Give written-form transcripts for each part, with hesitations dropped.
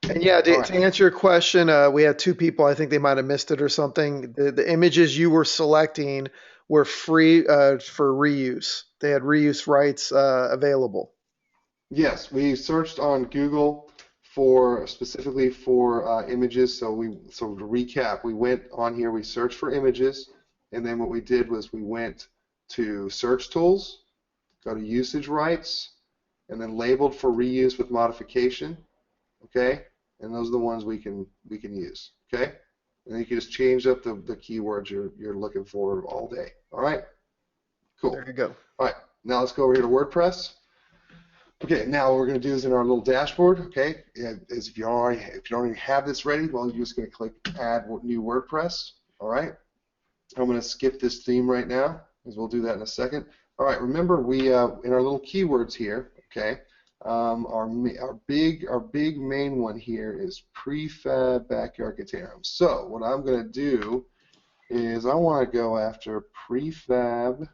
And yeah, All to right. answer your question, we had two people. I think they might have missed it or something. The images you were selecting were free for reuse. They had reuse rights available. Yes, we searched on Google for specifically for images. So to recap, we went on here, we searched for images, and then what we did was we went to search tools, go to usage rights, and then labeled for reuse with modification. Okay, and those are the ones we can use. Okay, and then you can just change up the keywords you're looking for all day. All right, There cool. you go. All right, now let's go over here to WordPress. Okay, now what we're going to do is in our little dashboard, okay, is if you don't already have this ready, well, you're just going to click Add New WordPress. All right, I'm going to skip this theme right now, because we'll do that in a second. All right, remember we in our little keywords here, okay, our big main one here is prefab backyard container. So what I'm going to do is I want to go after prefab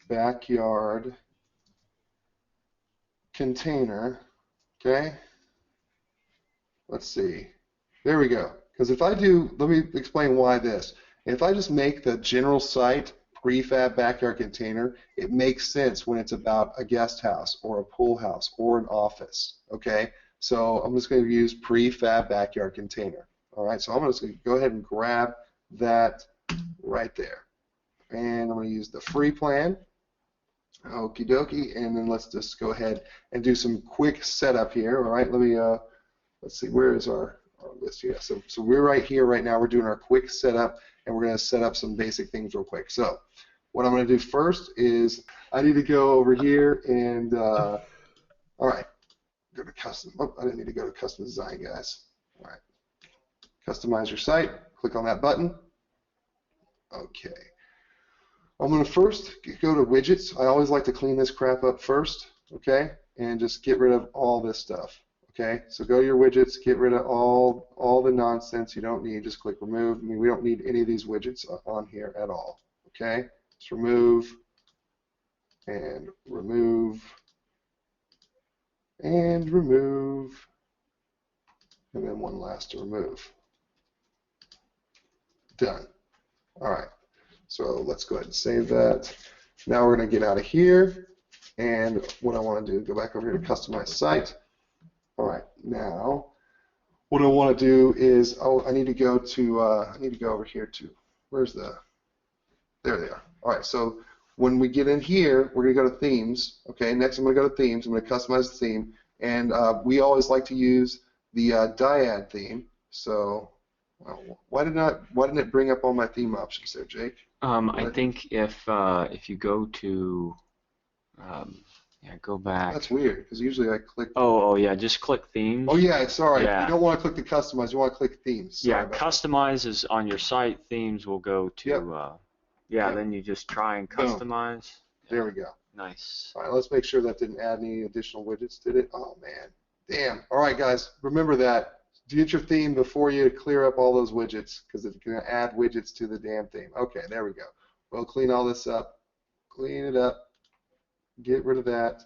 backyard container. Okay, let's see. There we go. Because if I do, let me explain why this. If I just make the general site prefab backyard container, it makes sense when it's about a guest house or a pool house or an office. Okay, so I'm just going to use prefab backyard container. All right, so I'm just going to go ahead and grab that right there. And I'm going to use the free plan. Okie dokie, and then let's just go ahead and do some quick setup here. All right, let's see, where is our list here? So we're right here right now. We're doing our quick setup, and we're going to set up some basic things real quick. So what I'm going to do first is I need to go over here and, all right, go to custom. Oh, I didn't need to go to custom design, guys. All right, customize your site. Click on that button. Okay. I'm going to first go to widgets. I always like to clean this crap up first, okay, and just get rid of all this stuff. Okay, so go to your widgets, get rid of all the nonsense you don't need. Just click remove. I mean, we don't need any of these widgets on here at all. Okay, just remove and remove and remove, and then one last to remove. Done. All right, so let's go ahead and save that. Now we're going to get out of here, and what I want to do, go back over here to customize site. All right, now what I want to do is, oh, I need to go over here to, where's there they are. All right, so when we get in here, we're going to go to themes. Okay, next I'm going to go to themes. I'm going to customize the theme, and we always like to use the dyad theme. So why didn't it bring up all my theme options there, Jake? I think if you go to yeah, go back. That's weird because usually I click. Oh yeah, just click themes. Oh yeah, sorry. Yeah. You don't want to click the customize. You want to click themes. Sorry Yeah, about customize is on your site. Themes will go to. Yep. Yeah, Yep. then you just try and Boom. customize. There we go. Nice. All right, let's make sure that didn't add any additional widgets, did it? Oh man, damn. All right, guys, remember that. Get your theme before you clear up all those widgets because it's going to add widgets to the damn theme. Okay, there we go. We'll clean all this up. Clean it up. Get rid of that.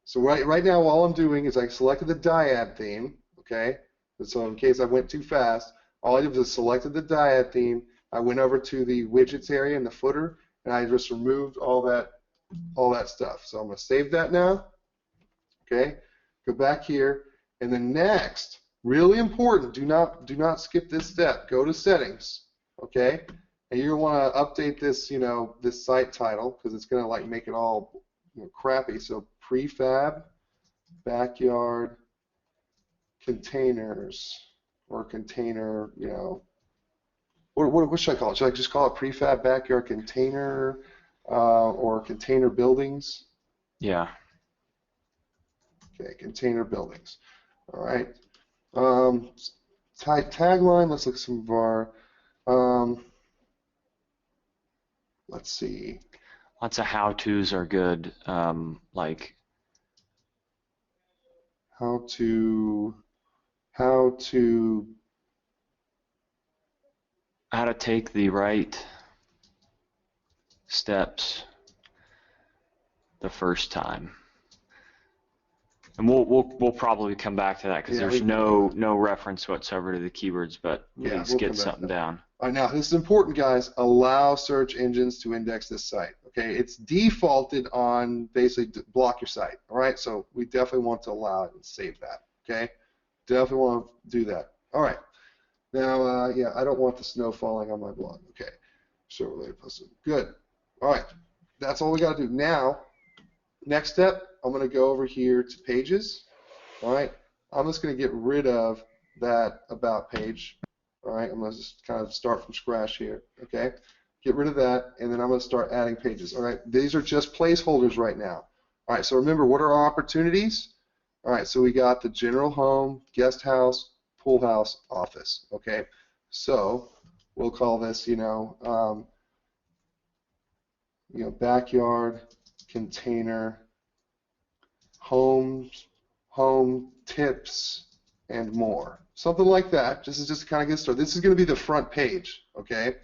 So right now, all I'm doing is I selected the dyad theme, okay? So in case I went too fast, all I did was selected the dyad theme. I went over to the widgets area in the footer, and I just removed all that stuff. So I'm going to save that now, okay? Go back here, and then next, really important, do not skip this step. Go to settings, okay? And you're going to want to update this, this site title because it's going to like make it all crappy. So prefab backyard containers or container, what should I call it? Should I just call it prefab backyard container or container buildings? Yeah. Okay, container buildings. All right. Tagline. Let's look at some of our. Let's see. Lots of how-tos are good. Like how to take the right steps the first time. And we'll probably come back to that because Yeah, there's no reference whatsoever to the keywords, but at yeah, least we'll come get back to something that. down. All right, now this is important, guys. Allow search engines to index this site. Okay, it's defaulted on basically block your site. All right, so we definitely want to allow it and save that. Okay, definitely want to do that. All right, now yeah, I don't want the snow falling on my blog. Okay, show related post. Good. All right, that's all we got to do. Now, next step, I'm going to go over here to pages. All right, I'm just going to get rid of that about page. All right, I'm going to just kind of start from scratch here. Okay, get rid of that, and then I'm going to start adding pages. All right, these are just placeholders right now. All right, so remember, what are our opportunities? All right, so we got the general home, guest house, pool house, office. Okay, so we'll call this, backyard, container, homes, home tips, and more. Something like that. This is just to kind of get started. This is going to be the front page, okay?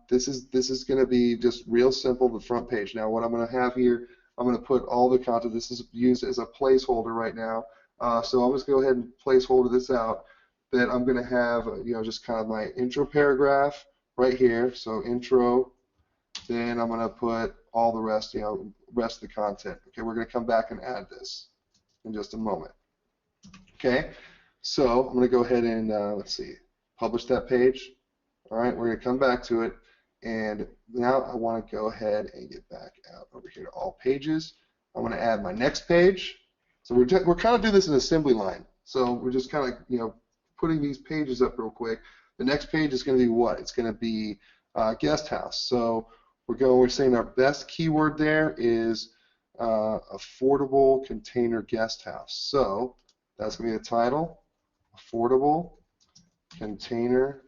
This is going to be just real simple, the front page. Now, what I'm going to have here, I'm going to put all the content. This is used as a placeholder right now. So I'll just go ahead and placeholder this out. That I'm going to have, just kind of my intro paragraph right here. So intro. Then I'm going to put all the rest, rest of the content. Okay, we're going to come back and add this in just a moment. Okay, so I'm going to go ahead and let's see, publish that page. All right, we're going to come back to it, and now I want to go ahead and get back out over here to all pages. I'm going to add my next page. So we're kind of doing this in assembly line. So we're just kind of putting these pages up real quick. The next page is going to be what? It's going to be guest house. So we're saying our best keyword there is affordable container guest house. So that's going to be the title, affordable container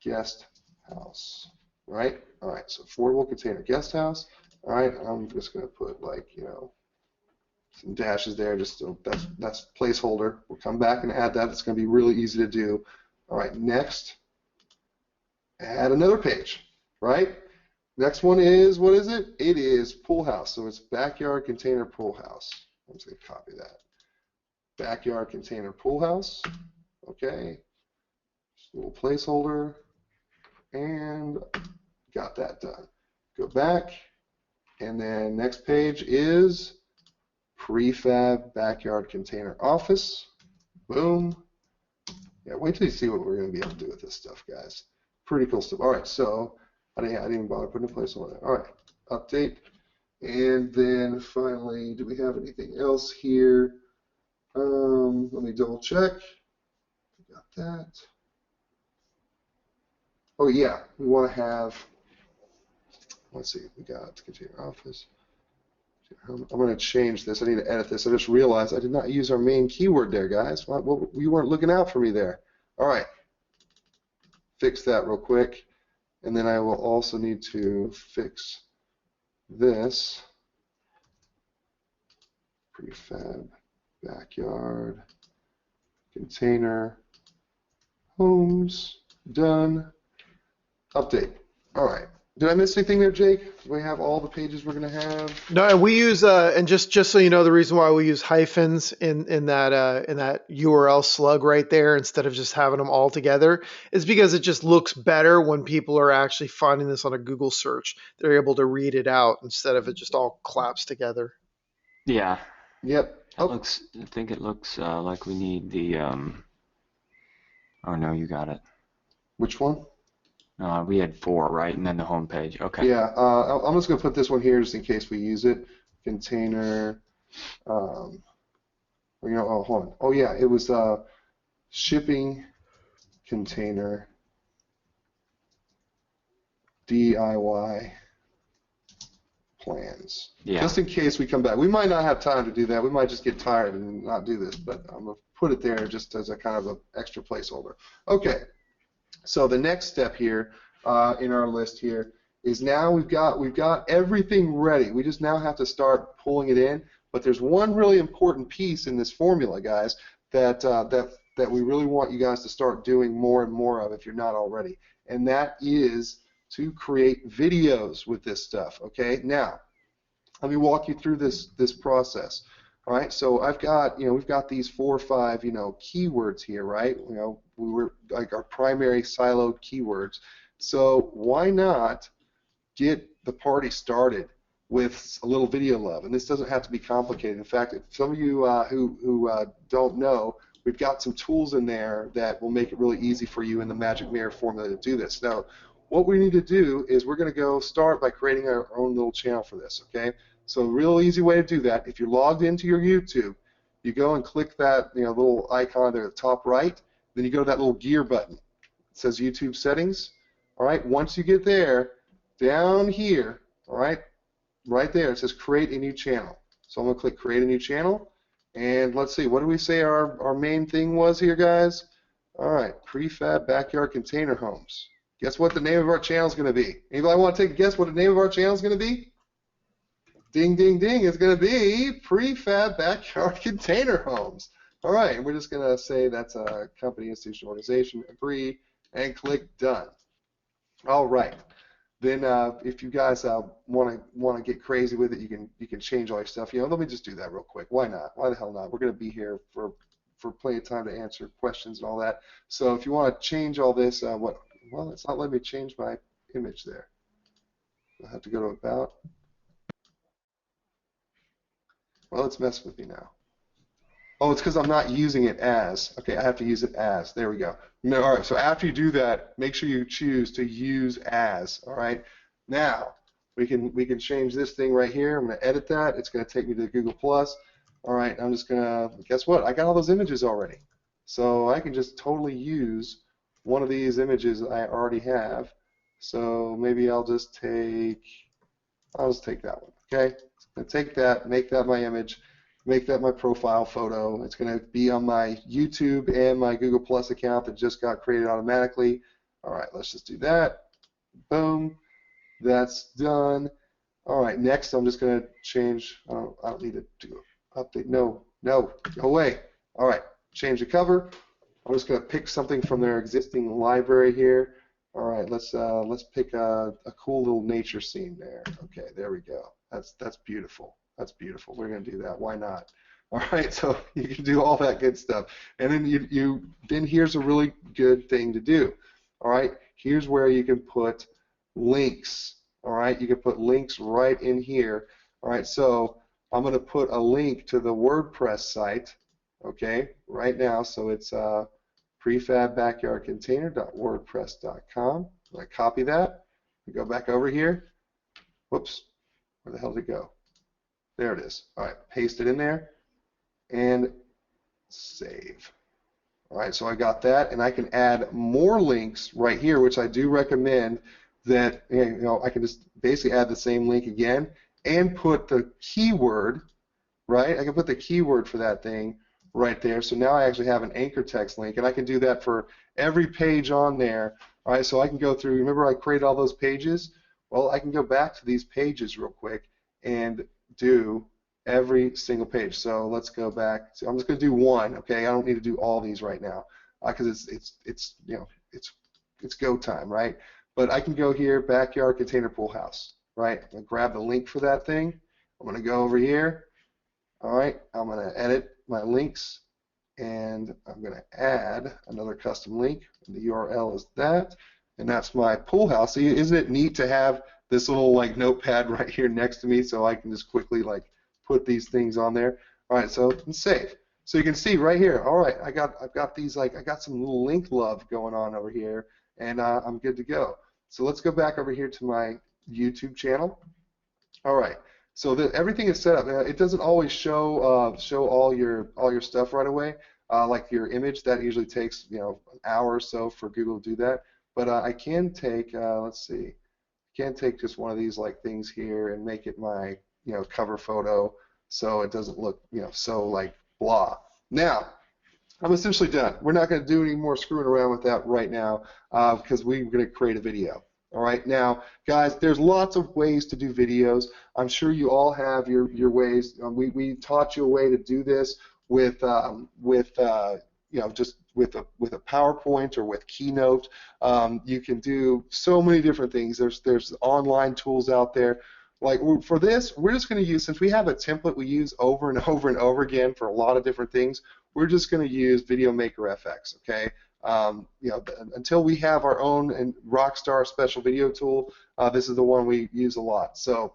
guest house, right? All right, so affordable container guest house. All right, I'm just going to put some dashes there, just so that's placeholder. We'll come back and add that. It's going to be really easy to do. All right, next, add another page, right? Next one is, what is it? It is pool house. So it's backyard container pool house. I'm just going to copy that. Backyard container pool house. Okay. Just a little placeholder. And got that done. Go back. And then next page is prefab backyard container office. Boom. Yeah, wait till you see what we're going to be able to do with this stuff, guys. Pretty cool stuff. All right, so I didn't even bother putting a placeholder there. All right, update. And then finally, do we have anything else here? Let me double check. Got that. Oh yeah, we want to have, let's see, we got container office. I'm going to change this. I need to edit this. I just realized I did not use our main keyword there, guys. You weren't looking out for me there. All right, fix that real quick. And then I will also need to fix this. Prefab, backyard, container, homes, done, update. All right. Did I miss anything there, Jake? Do we have all the pages we're going to have? No, and we use and just so you know, the reason why we use hyphens in that URL slug right there instead of just having them all together is because it just looks better when people are actually finding this on a Google search. They're able to read it out instead of it just all collapsed together. Yeah. Yep. I think it looks like we need the, oh no, you got it. Which one? We had 4, right? And then the home page. Okay. Yeah, I'm just going to put this one here just in case we use it. Container, oh, hold on. Oh yeah, it was shipping container DIY plans. Yeah. Just in case we come back. We might not have time to do that. We might just get tired and not do this, but I'm going to put it there just as a kind of an extra placeholder. Okay. So the next step here in our list here is now we've got everything ready. We just now have to start pulling it in. But there's one really important piece in this formula, guys, that we really want you guys to start doing more and more of if you're not already, and that is to create videos with this stuff. Okay. Now, let me walk you through this process. All right, so I've got, we've got these 4 or 5, keywords here, right? We were like our primary siloed keywords. So why not get the party started with a little video love? And this doesn't have to be complicated. In fact, if some of you who don't know, we've got some tools in there that will make it really easy for you in the Magic Mirror formula to do this. Now, what we need to do is we're going to go start by creating our own little channel for this, okay? So a real easy way to do that, if you're logged into your YouTube, you go and click that little icon there at the top right, then you go to that little gear button. It says YouTube settings. All right, once you get there, down here, all right, right there, it says create a new channel. So I'm going to click create a new channel, and let's see, what do we say our main thing was here, guys? All right, prefab backyard container homes. Guess what the name of our channel is going to be? Anybody want to take a guess what the name of our channel is going to be? Ding, ding, ding, it's going to be prefab backyard container homes. All right, and we're just going to say that's a company, institution, organization, agree, and click done. All right. Then if you guys want to get crazy with it, you can change all your stuff. Let me just do that real quick. Why not? Why the hell not? We're going to be here for plenty of time to answer questions and all that. So if you want to change all this, well, it's not letting me change my image there. I'll have to go to about. Well, it's messing with me now. Oh, it's because I'm not using it as. Okay, I have to use it as. There we go. No, all right, so after you do that, make sure you choose to use as. All right. Now, we can change this thing right here. I'm going to edit that. It's going to take me to Google+. All right, I'm just going to, guess what? I got all those images already. So I can just totally use one of these images I already have. So maybe I'll just take that one, okay? I'm going to take that, make that my image, make that my profile photo. It's going to be on my YouTube and my Google Plus account that just got created automatically. All right, let's just do that. Boom. That's done. All right, next I'm just going to change. I don't need to do an update. No, go away. All right, change the cover. I'm just going to pick something from their existing library here. All right, let's pick a cool little nature scene there. Okay, there we go. That's beautiful. That's beautiful. We're going to do that. Why not? All right, so you can do all that good stuff. And then then here's a really good thing to do. All right, here's where you can put links. All right, you can put links right in here. All right, so I'm going to put a link to the WordPress site, okay, right now. So it's prefabbackyardcontainer.wordpress.com. I'm going to copy that. Go back over here. Whoops, where the hell did it go? There it is. All right, paste it in there and save. All right, so I got that, and I can add more links right here, which I do recommend that I can just basically add the same link again and put the keyword, right? I can put the keyword for that thing right there. So now I actually have an anchor text link, and I can do that for every page on there. All right, so I can go through. Remember I created all those pages? Well, I can go back to these pages real quick and do every single page. So let's go back. So I'm just going to do one. Okay, I don't need to do all these right now because it's go time, right? But I can go here, backyard container pool house, right? I'm going to grab the link for that thing. I'm going to go over here. All right, I'm going to edit my links, and I'm going to add another custom link. And the URL is that, and that's my pool house. See, isn't it neat to have this little notepad right here next to me so I can just quickly put these things on there. All right, so save. So you can see right here. All right, I've got these I got some little link love going on over here, and I'm good to go. So let's go back over here to my YouTube channel. All right, so everything is set up. Now, it doesn't always show all your stuff right away. Like your image, that usually takes an hour or so for Google to do that. But I can take let's see, I can take just one of these things here and make it my cover photo, so it doesn't look so blah. Now I'm essentially done. We're not going to do any more screwing around with that right now because we're going to create a video. All right, now guys, there's lots of ways to do videos. I'm sure you all have your ways. We taught you a way to do this with just with a PowerPoint or with Keynote. You can do so many different things. There's online tools out there. like for this, we're just going to use, since we have a template we use over and over and over again for a lot of different things, we're just going to use Video Maker FX, okay? You know, until we have our own and Rockstar special video tool, this is the one we use a lot. So,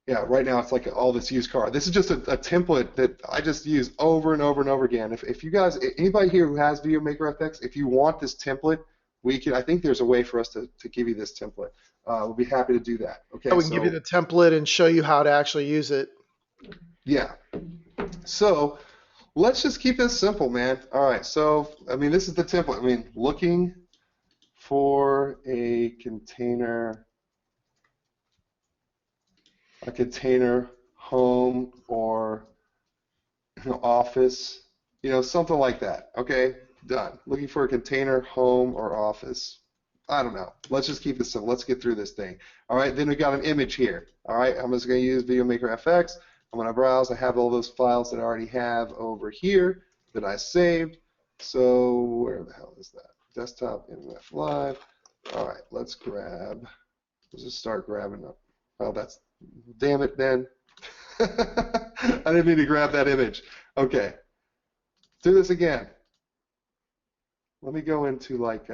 yeah, right now it's like all this used car. This is just a template that I just use over and over and over again. If you guys, anybody here who has Video Maker FX, if you want this template, we can. I think there's a way for us to give you this template. We'll be happy to do that. Okay, We can give you the template and show you how to actually use it. yeah. So let's just keep this simple, man. All right. So I mean, this is the template. I mean, looking for a container home or office, something like that. Okay, done. Looking for a container home or office. I don't know. Let's just keep this simple. Let's get through this thing. All right, then we got an image here. All right, I'm just going to use Video Maker FX. I'm going to browse. I have all those files that I already have over here that I saved. So where the hell is that? Desktop, MF Live. All right, let's just start grabbing up. Oh, damn it, Ben. I didn't mean to grab that image. Okay, do this again. Let me go into like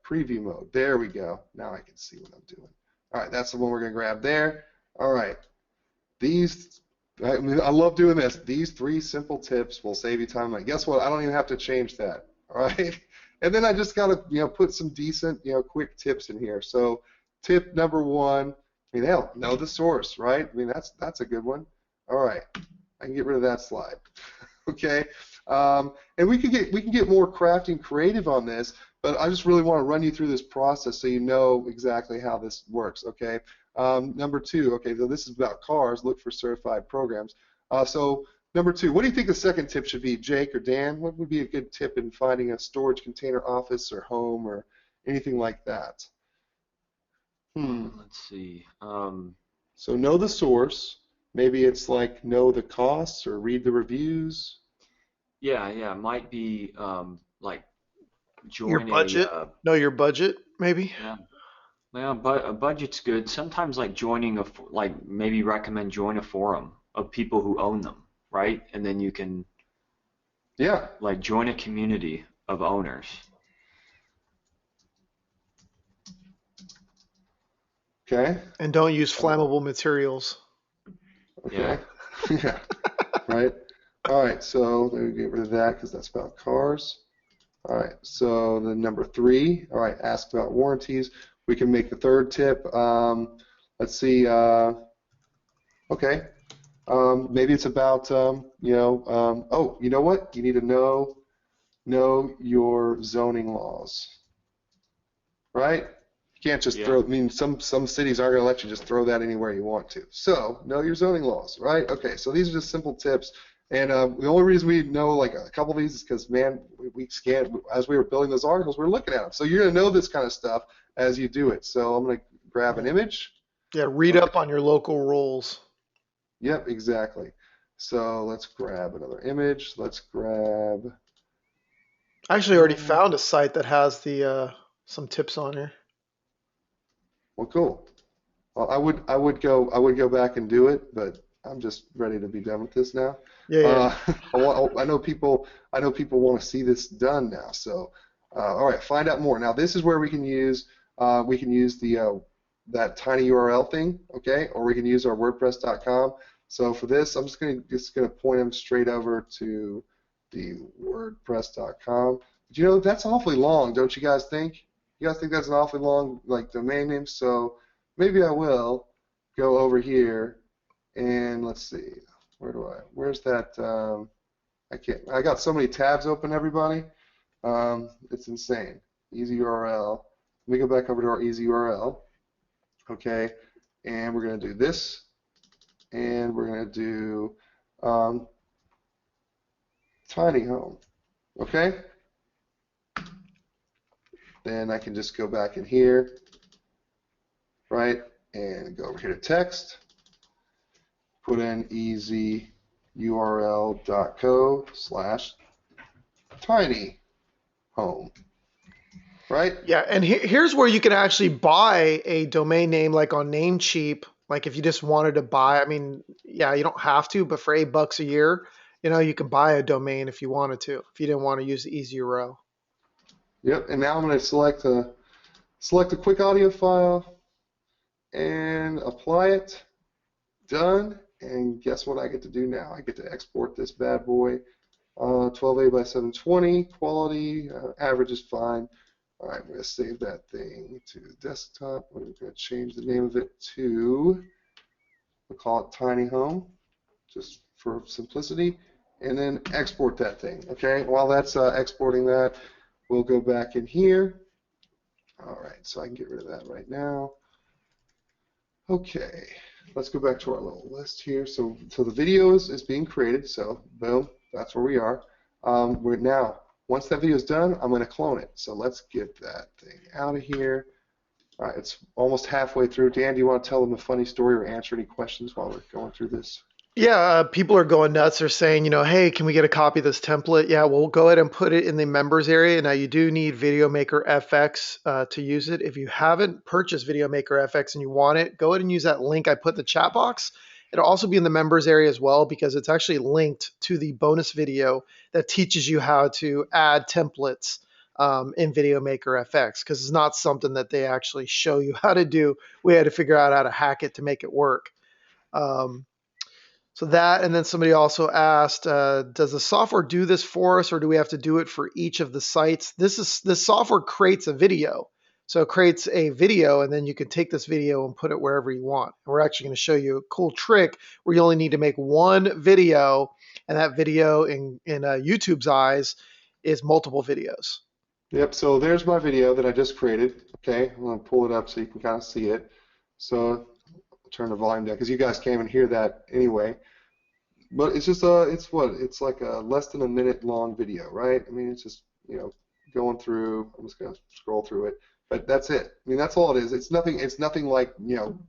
preview mode. There we go. Now I can see what I'm doing. All right, that's the one we're going to grab there. All right, I love doing this. These 3 simple tips will save you time. Like, guess what? I don't even have to change that. All right, and then I just got to put some decent quick tips in here. So tip number 1. I mean, hell, know the source, right? I mean, that's a good one. All right, I can get rid of that slide. Okay, and we can get more crafting creative on this, but I just really want to run you through this process so you know exactly how this works. Okay, number 2. Okay, so this is about cars. Look for certified programs. So number 2, what do you think the second tip should be, Jake or Dan? What would be a good tip in finding a storage container office or home or anything like that? Let's see. So know the source. Maybe it's like know the costs or read the reviews. Yeah, it might be like Your join budget. Know your budget, maybe. Yeah. Well, but a budget's good. Sometimes like maybe recommend join a forum of people who own them, right? And then you can like join a community of owners. Okay. And don't use flammable materials. Okay. Yeah. Right. All right. So let me get rid of that because that's about cars. All right. So the number 3. All right. Ask about warranties. We can make the third tip. Let's see. Okay. Maybe it's about oh, you know what? You need to know your zoning laws. Right? You can't just throw. I mean, some cities aren't going to let you just throw that anywhere you want to. So know your zoning laws, right? Okay. So these are just simple tips, and the only reason we know like a couple of these is because we scanned as we were building those articles. We're looking at them, so you're going to know this kind of stuff as you do it. So I'm going to grab an image. Yeah, read up on your local rules. Yep, exactly. So let's grab another image. Let's grab. I actually already found a site that has the some tips on here. Well, cool. Well, I would go back and do it, but I'm just ready to be done with this now. Yeah. I know people want to see this done now. So, all right, find out more. Now, this is where we can use the that tiny URL thing, okay? Or we can use our WordPress.com. So for this, I'm just gonna point them straight over to the WordPress.com. But that's awfully long, don't you guys think? You guys think that's an awfully long like domain name? So maybe I will go over here and let's see. Where's that? I got so many tabs open, everybody. It's insane. Easy URL. Let me go back over to our easy URL. Okay, and we're going to do this, and we're going to do tiny home. Okay, then I can just go back in here, right, and go over here to text, put in easyurl.co/tiny home. right? Yeah, and here's where you can actually buy a domain name like on Namecheap. Like if you just wanted to buy, I mean, yeah, you don't have to, but for $8 a year, you can buy a domain if you wanted to, if you didn't want to use the easy URL. Yep, and now I'm going to select a quick audio file and apply it. Done. And guess what I get to do now? I get to export this bad boy. 1280 by 720, quality, average is fine. All right, I'm going to save that thing to the desktop. We're going to change the name of it to, we'll call it Tiny Home, just for simplicity, and then export that thing. Okay, while that's exporting that, we'll go back in here. All right, so I can get rid of that right now. Okay, let's go back to our little list here. So the video is being created, so boom, that's where we are. We're now, once that video is done, I'm going to clone it. So let's get that thing out of here. All right, it's almost halfway through. Dan, do you want to tell them a funny story or answer any questions while we're going through this? Yeah, people are going nuts. They're saying, hey, can we get a copy of this template? Yeah, we'll go ahead and put it in the members area. Now, you do need VideoMaker FX to use it. If you haven't purchased VideoMaker FX and you want it, go ahead and use that link I put in the chat box. It'll also be in the members area as well because it's actually linked to the bonus video that teaches you how to add templates in VideoMaker FX because it's not something that they actually show you how to do. We had to figure out how to hack it to make it work. So that, and then somebody also asked, does the software do this for us, or do we have to do it for each of the sites? This software creates a video. So it creates a video, and then you can take this video and put it wherever you want. And we're actually going to show you a cool trick where you only need to make one video, and that video in YouTube's eyes is multiple videos. Yep, so there's my video that I just created. Okay, I'm going to pull it up so you can kind of see it. So turn the volume down because you guys can't even hear that anyway. But it's just it's like a less than a minute long video, right? I mean, it's just going through. I'm just gonna scroll through it, but that's it. I mean, that's all it is. It's nothing like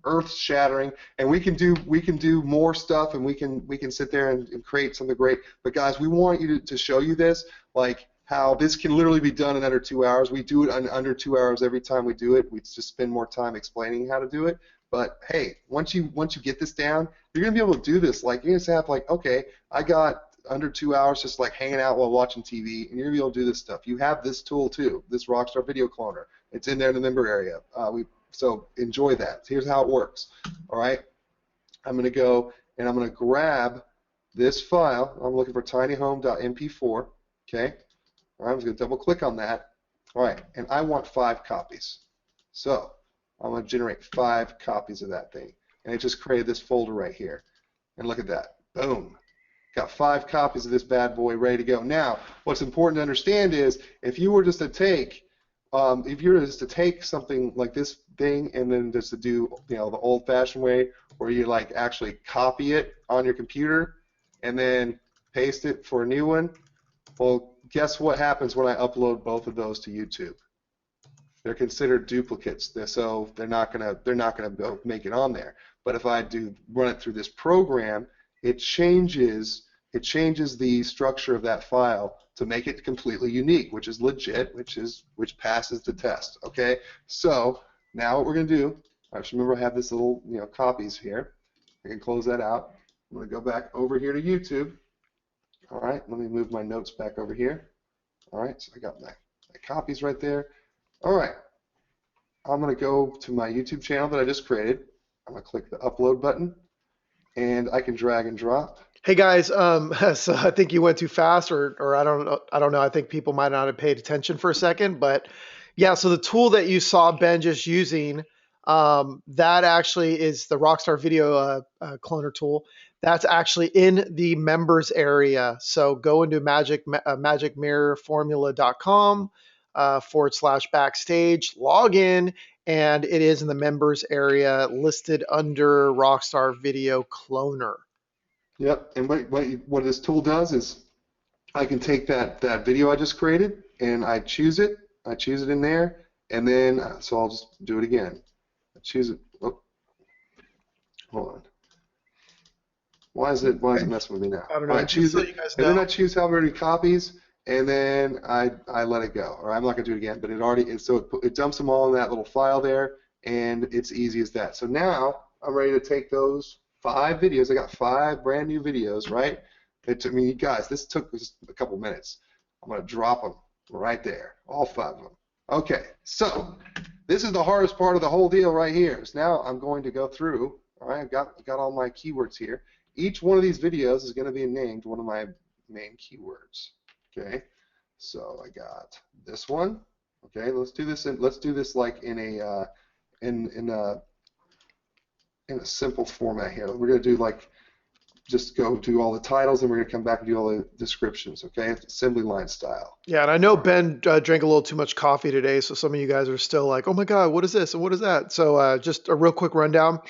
earth shattering. And we can do more stuff, and we can sit there and create something great. But guys, we want you to show you this, like how this can literally be done in under 2 hours. We do it in under 2 hours every time we do it. We just spend more time explaining how to do it. But hey, once you get this down, you're gonna be able to do this. Like you're gonna have like, okay, I got under 2 hours just like hanging out while watching TV, and you're gonna be able to do this stuff. You have this tool too, this Rockstar Video Cloner. It's in there in the member area. So enjoy that. Here's how it works. All right, I'm gonna go and I'm gonna grab this file. I'm looking for tinyhome.mp4. Okay. All right, I'm just gonna double click on that. All right, and I want 5 copies. So I'm going to generate 5 copies of that thing. And it just created this folder right here. And look at that. Boom. Got 5 copies of this bad boy ready to go. Now, what's important to understand is if you were just to take something like this thing and then just to do the old-fashioned way where you like actually copy it on your computer and then paste it for a new one, well, guess what happens when I upload both of those to YouTube? They're considered duplicates, so they're not gonna make it on there. But if I do run it through this program, it changes the structure of that file to make it completely unique, which is legit, which passes the test. Okay, so now what we're gonna do, I just remember I have this little copies here. I can close that out. I'm gonna go back over here to YouTube. All right, let me move my notes back over here. All right, so I got my copies right there. All right, I'm going to go to my YouTube channel that I just created. I'm going to click the upload button, and I can drag and drop. Hey guys, so I think you went too fast, or I don't know. I think people might not have paid attention for a second, but yeah. So the tool that you saw Ben just using, that actually is the Rockstar Video Cloner tool. That's actually in the members area. So go into magicmirrorformula.com. /backstage, log in, and it is in the members area listed under Rockstar Video Cloner. Yep, and what this tool does is I can take that video I just created and I choose it in there, and then so I'll just do it again. I choose it. Oh, hold on. Why is it messing with me now? I don't know. I choose it, and then I choose how many copies, and then I let it go. Or I'm not going to do it again, but it dumps them all in that little file there, and it's easy as that. So now I'm ready to take those 5 videos. I got 5 brand new videos, right? It took me, guys, this took just a couple minutes. I'm going to drop them right there, all 5 of them. Okay, so this is the hardest part of the whole deal right here. So now I'm going to go through. All right, I've got all my keywords here. Each one of these videos is going to be named one of my main keywords. Okay, so I got this one. Okay, let's do this. Let's do this like in a simple format here. We're going to do like just go do all the titles, and we're going to come back and do all the descriptions. Okay, assembly line style. Yeah, and I know Ben drank a little too much coffee today, so some of you guys are still like, "Oh my God, what is this and what is that?" So just a real quick rundown.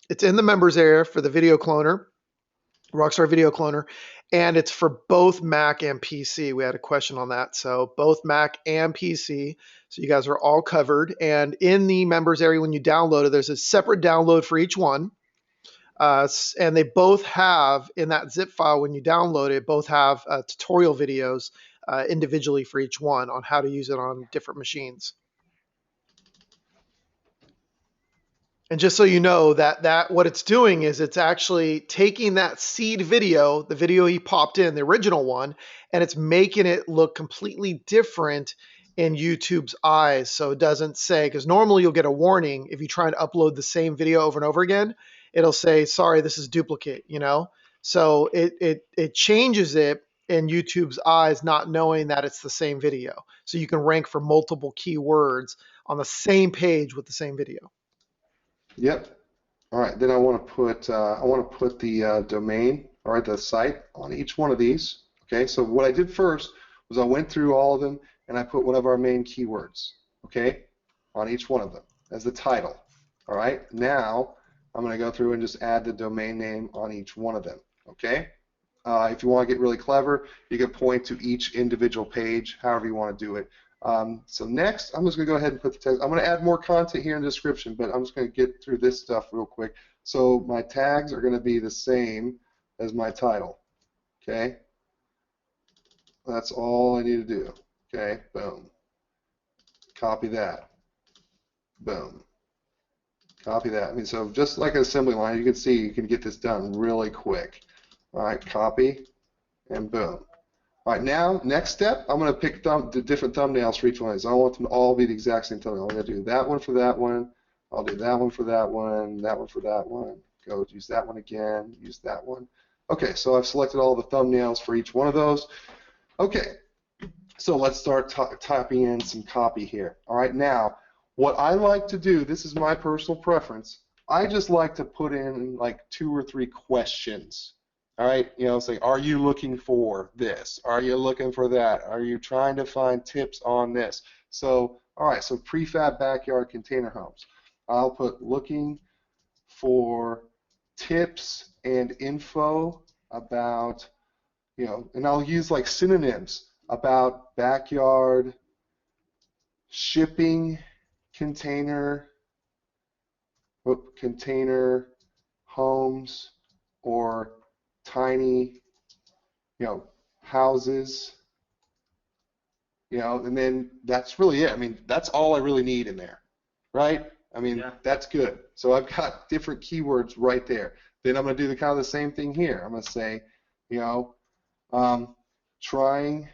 It's in the members area for the video cloner, Rockstar Video Cloner, and it's for both Mac and PC. We had a question on that. So both Mac and PC. So you guys are all covered. And in the members area, when you download it, there's a separate download for each one. And they both have, in that zip file, when you download it, both have tutorial videos individually for each one on how to use it on different machines. And just so you know, that what it's doing is it's actually taking that seed video, the video he popped in, the original one, and it's making it look completely different in YouTube's eyes. So it doesn't say, because normally you'll get a warning if you try and upload the same video over and over again, it'll say, sorry, this is duplicate, you know? So it changes it in YouTube's eyes, not knowing that it's the same video. So you can rank for multiple keywords on the same page with the same video. Yep. All right. Then I want to put the domain, all right, the site on each one of these. Okay. So what I did first was I went through all of them and I put one of our main keywords, okay, on each one of them as the title. All right. Now I'm going to go through and just add the domain name on each one of them. Okay. If you want to get really clever, you can point to each individual page, however you want to do it. So next, I'm just going to go ahead and put the text. I'm going to add more content here in the description, but I'm just going to get through this stuff real quick. So my tags are going to be the same as my title. Okay? That's all I need to do. Okay? Boom. Copy that. Boom. Copy that. I mean, so just like an assembly line, you can see you can get this done really quick. All right, copy, and boom. All right, now, next step, I'm going to pick the different thumbnails for each one of these. I don't want them to all be the exact same thumbnail. I'm going to do that one for that one. I'll do that one for that one, that one for that one. Go use that one again, use that one. Okay, so I've selected all the thumbnails for each one of those. Okay, so let's start typing in some copy here. All right, now, what I like to do, this is my personal preference, I just like to put in like 2 or 3 questions. All right, you know, say, are you looking for this? Are you looking for that? Are you trying to find tips on this? So, all right, so prefab backyard container homes. I'll put looking for tips and info about, you know, and I'll use like synonyms about backyard, shipping, container homes, or tiny, you know, houses, you know, and then that's really it. I mean, that's all I really need in there, right? I mean, yeah. That's good. So I've got different keywords right there. Then I'm going to do kind of the same thing here. I'm going to say, you know, trying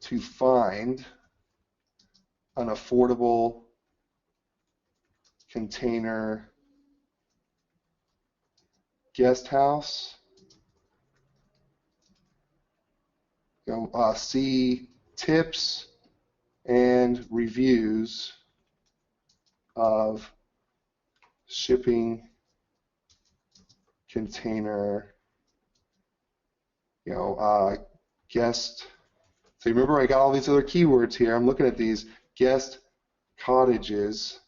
to find an affordable container guest house. You know, see tips and reviews of shipping container, you know, guest. So remember, I got all these other keywords here. I'm looking at these guest cottages,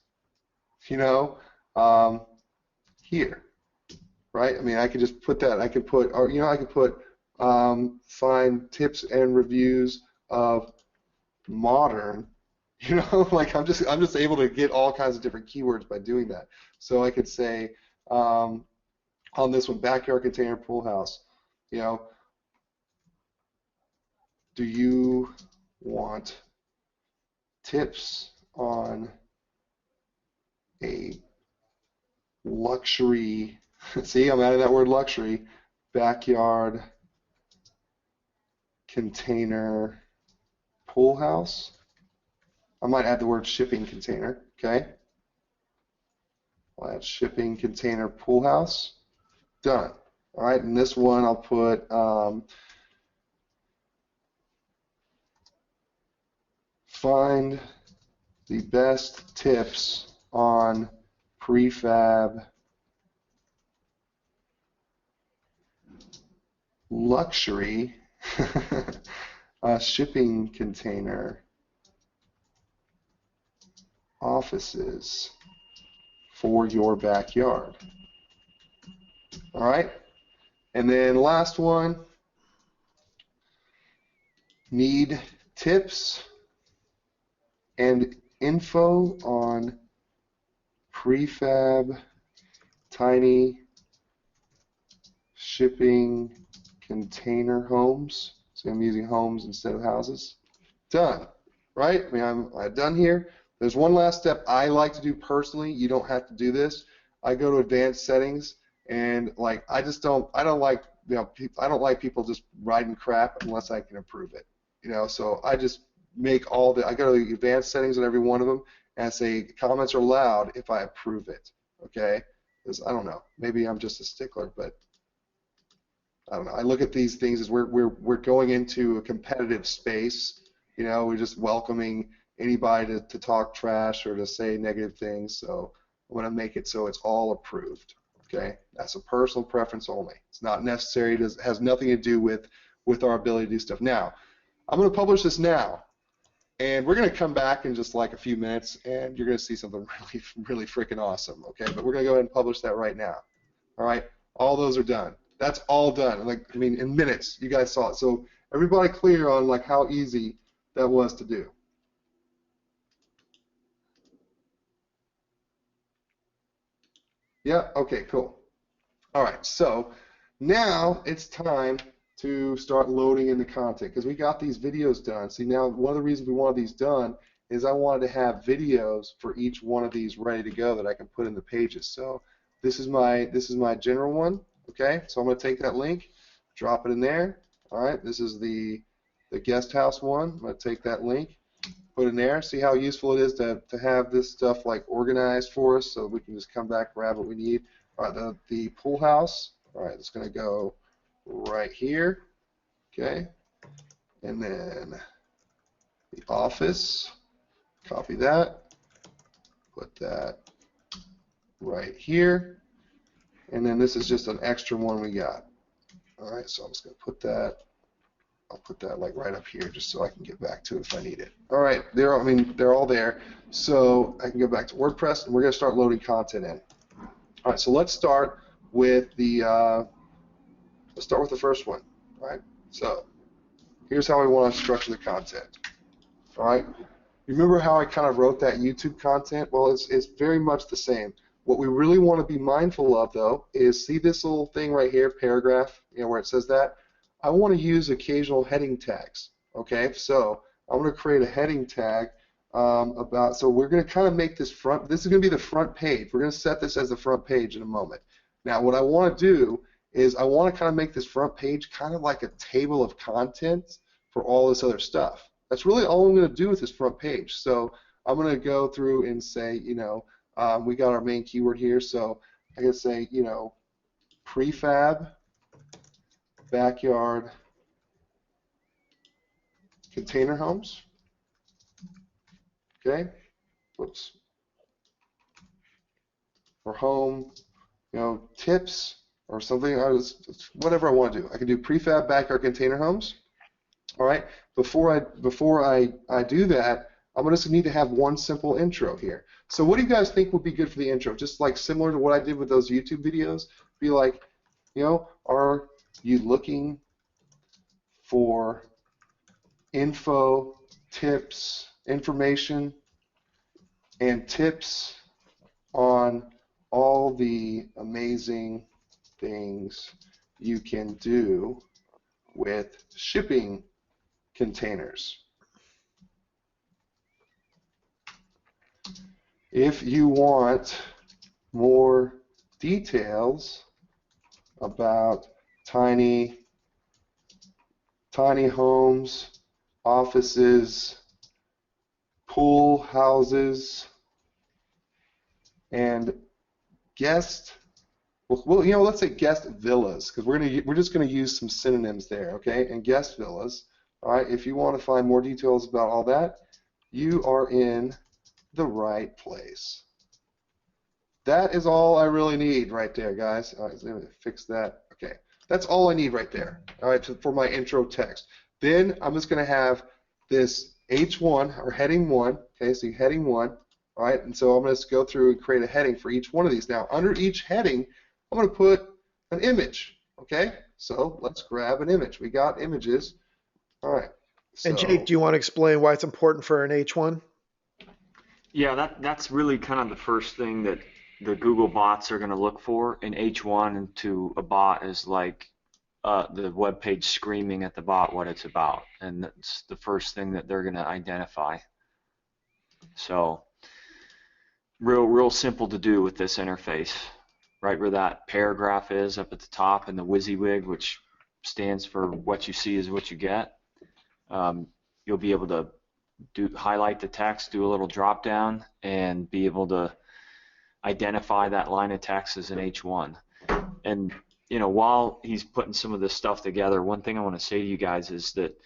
you know, here, right? I mean, I could just put that. I could put, or you know, I could put find tips and reviews of modern. You know, like I'm just able to get all kinds of different keywords by doing that. So I could say, on this one, backyard container pool house. You know, do you want tips on a luxury, see, I'm adding that word luxury, backyard container pool house? I might add the word shipping container, okay? I'll add shipping container pool house. Done. All right, and this one I'll put find the best tips on prefab luxury shipping container offices for your backyard. All right, and then last one, need tips and info on prefab tiny shipping container homes. So I'm using homes instead of houses. Done, right? I mean, I'm done here. There's one last step I like to do personally. You don't have to do this. I go to advanced settings, and like I don't like, you know, I don't like people just writing crap unless I can approve it. You know, so I just make all the, I go to the advanced settings on every one of them and say comments are allowed if I approve it. Okay? Because I don't know, maybe I'm just a stickler, but I don't know. I look at these things as we're going into a competitive space. You know, we're just welcoming anybody to talk trash or to say negative things. So I want to make it so it's all approved. Okay, that's a personal preference only. It's not necessary. It has nothing to do with our ability to do stuff. Now, I'm going to publish this now, and we're going to come back in just like a few minutes, and you're going to see something really freaking awesome. Okay, but we're going to go ahead and publish that right now. All right, all those are done. That's all done. Like, I mean, in minutes, you guys saw it. So everybody clear on like how easy that was to do. Yeah, okay, cool. All right, so now it's time to start loading in the content because we got these videos done. See, now one of the reasons we wanted these done is I wanted to have videos for each one of these ready to go that I can put in the pages. So this is my general one. Okay, so I'm going to take that link, drop it in there. All right, this is the guest house one. I'm going to take that link, put it in there. See how useful it is to have this stuff like organized for us so we can just come back, grab what we need. All right, the pool house. All right, it's going to go right here. Okay, and then the office. Copy that. Put that right here. And then this is just an extra one we got. All right, so I'm just going to put that. I'll put that like right up here just so I can get back to it if I need it. All right, they're all there. So I can go back to WordPress and we're going to start loading content in. All right, so let's start with the first one. All right, so here's how we want to structure the content. All right, remember how I kind of wrote that YouTube content? Well, it's very much the same. What we really want to be mindful of, though, is see this little thing right here, paragraph, you know, where it says that? I want to use occasional heading tags, okay? So I'm going to create a heading tag so we're going to kind of make this is going to be the front page. We're going to set this as the front page in a moment. Now, what I want to do is I want to kind of make this front page kind of like a table of contents for all this other stuff. That's really all I'm going to do with this front page. So I'm going to go through and say, you know, we got our main keyword here, so I can say, you know, prefab backyard container homes. Okay, whoops. Or home, you know, tips or something, whatever I want to do. I can do prefab backyard container homes. All right, before I do that, I'm going to need to have one simple intro here. So what do you guys think would be good for the intro? Just like similar to what I did with those YouTube videos, be like, you know, are you looking for info, tips, information, and tips on all the amazing things you can do with shipping containers. If you want more details about tiny homes, offices, pool houses, and guest, well, let's say guest villas, because we're just gonna use some synonyms there, okay? And guest villas. All right. If you want to find more details about all that, you are in the right place. That is all I really need right there, guys. All right, so let me fix that. Okay, that's all I need right there. All right, for my intro text. Then I'm just going to have this H1 or heading 1. Okay, so heading 1. All right, and so I'm going to go through and create a heading for each one of these. Now, under each heading, I'm going to put an image. Okay, so let's grab an image. We got images. All right. So, And Jake, do you want to explain why it's important for an H1? Yeah, that's really kind of the first thing that the Google bots are going to look for. In H1 to a bot is like the web page screaming at the bot what it's about, and that's the first thing that they're going to identify. So real simple to do with this interface. Right where that paragraph is up at the top and the WYSIWYG, which stands for what you see is what you get. You'll be able to highlight the text, do a little drop down, and be able to identify that line of text as an H1. And while he's putting some of this stuff together, one thing I want to say to you guys is that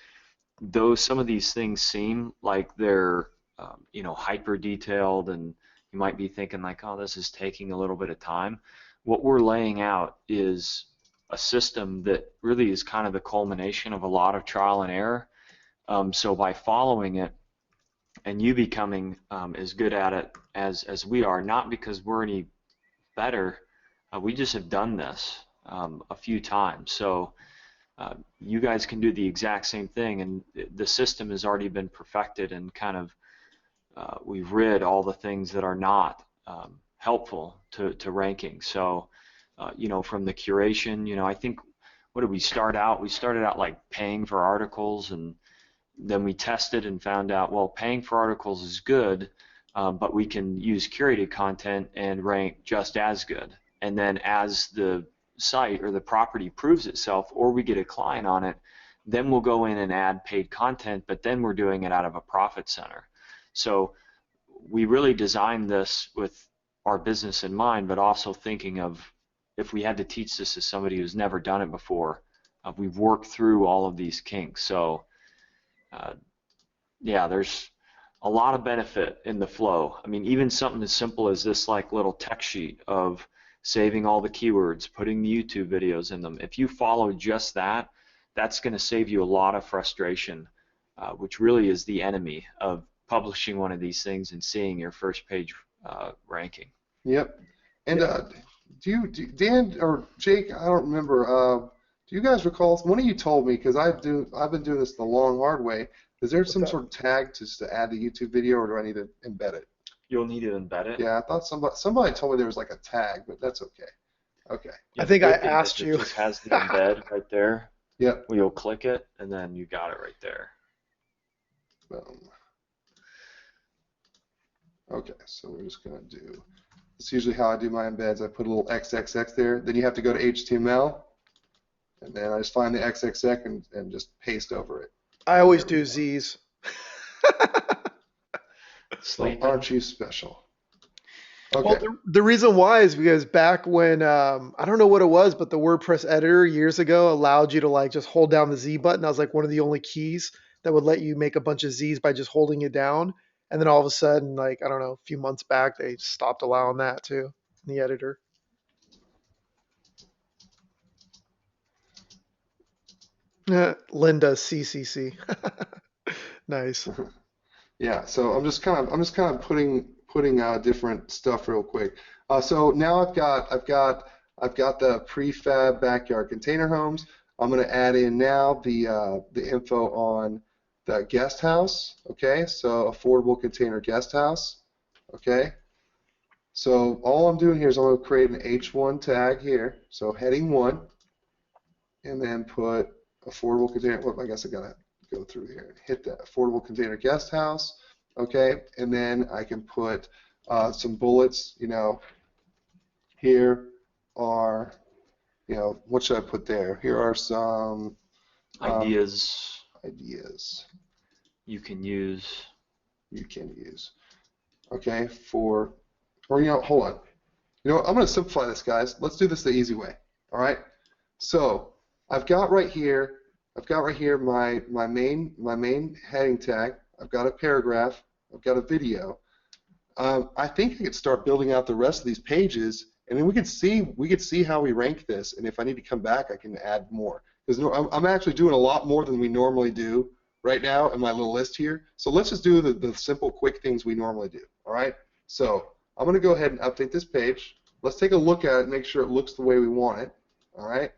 though some of these things seem like they're hyper detailed, and you might be thinking like, oh, this is taking a little bit of time, what we're laying out is a system that really is kind of the culmination of a lot of trial and error. So by following it and you becoming as good at it as we are, not because we're any better, we just have done this a few times. So you guys can do the exact same thing, and the system has already been perfected, and kind of we've rid all the things that are not helpful to ranking. So from the curation, I think, what did we start out? We started out like paying for articles, and then we tested and found out, well, paying for articles is good, but we can use curated content and rank just as good. And then as the site or the property proves itself, or we get a client on it, then we'll go in and add paid content, but then we're doing it out of a profit center. So we really designed this with our business in mind, but also thinking of, if we had to teach this to somebody who's never done it before, we've worked through all of these kinks. So yeah, there's a lot of benefit in the flow. I mean, even something as simple as this like little text sheet of saving all the keywords, putting the YouTube videos in them. If you follow just that, that's going to save you a lot of frustration, which really is the enemy of publishing one of these things and seeing your first page ranking. Yep. And do Dan or Jake, I don't remember, do you guys recall, one of you told me, because I've been doing this the long, hard way, is there some sort of tag to add the YouTube video, or do I need to embed it? You'll need to embed it. Yeah, I thought somebody told me there was like a tag, but that's okay. Okay. Yeah, I think I asked you. It just has the embed right there. Yep. Well, you'll click it, and then you got it right there. Boom. Okay, so we're just going to do, it's usually how I do my embeds. I put a little XXX there. Then you have to go to HTML, and then I just find the XXX and just paste over it. I always do Z's. So aren't you special? Okay. Well, the reason why is because back when, I don't know what it was, but the WordPress editor years ago allowed you to like just hold down the Z button. That was like one of the only keys that would let you make a bunch of Z's by just holding it down. And then all of a sudden, like, I don't know, a few months back, they stopped allowing that too in the editor. Linda CCC. Nice. Yeah, so I'm just kind of putting different stuff real quick. So now I've got the prefab backyard container homes. I'm going to add in now the info on the guest house. Okay, so affordable container guest house. Okay, So all I'm doing here is I'm going to create an H1 tag here. So heading 1, and then put affordable container. Well, I guess I got to go through here and hit that affordable container guest house. Okay, and then I can put some bullets. Here are, what should I put there? Here are some ideas you can use. Okay, or hold on. I'm going to simplify this, guys. Let's do this the easy way. All right. So I've got right here my main heading tag. I've got a paragraph. I've got a video. I think I could start building out the rest of these pages, and then we could see how we rank this. And if I need to come back, I can add more. Because I'm actually doing a lot more than we normally do right now in my little list here. So let's just do the simple, quick things we normally do. All right. So I'm going to go ahead and update this page. Let's take a look at it and make sure it looks the way we want it. All right.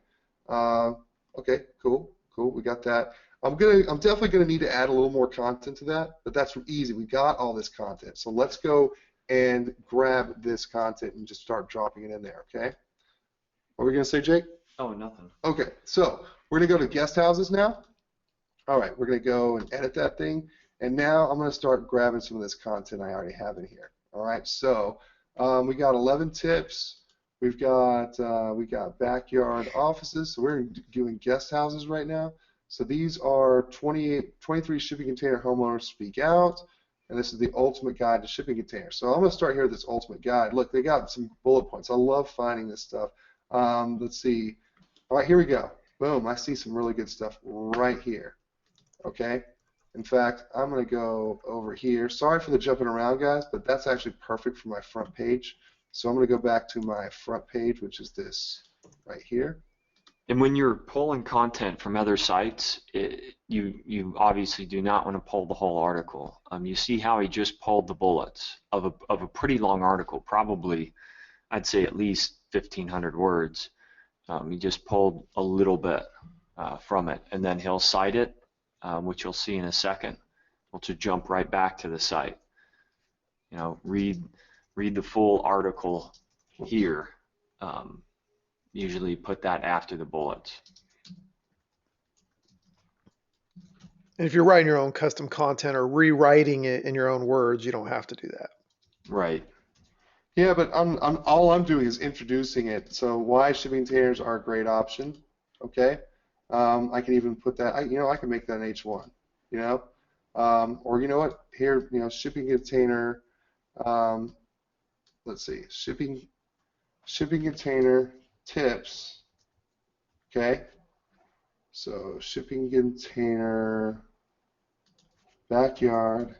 Okay. Cool. We got that. I'm definitely gonna need to add a little more content to that, but that's easy. We got all this content, so let's go and grab this content and just start dropping it in there. Okay. What were we gonna say, Jake? Oh, nothing. Okay. So we're gonna go to guest houses now. All right. We're gonna go and edit that thing, and now I'm gonna start grabbing some of this content I already have in here. All right. So we got 11 tips. We got backyard offices. So we're doing guest houses right now. So these are 23 shipping container homeowners speak out, and this is the ultimate guide to shipping containers. So I'm going to start here with this ultimate guide. Look, they got some bullet points. I love finding this stuff. Let's see. All right, here we go. Boom, I see some really good stuff right here. Okay. In fact, I'm going to go over here. Sorry for the jumping around, guys, but that's actually perfect for my front page. So I'm going to go back to my front page, which is this right here. And when you're pulling content from other sites, you obviously do not want to pull the whole article. You see how he just pulled the bullets of a pretty long article, probably I'd say at least 1,500 words. He just pulled a little bit from it, and then he'll cite it, which you'll see in a second. We'll just jump right back to the site. Read the full article here. Usually put that after the bullets. And if you're writing your own custom content or rewriting it in your own words, you don't have to do that. Right. Yeah, but all I'm doing is introducing it. So why shipping containers are a great option. Okay. I can even put that. I can make that an H1. Or you know what? Here, shipping container. Let's see. Shipping container tips. Okay. So shipping container backyard,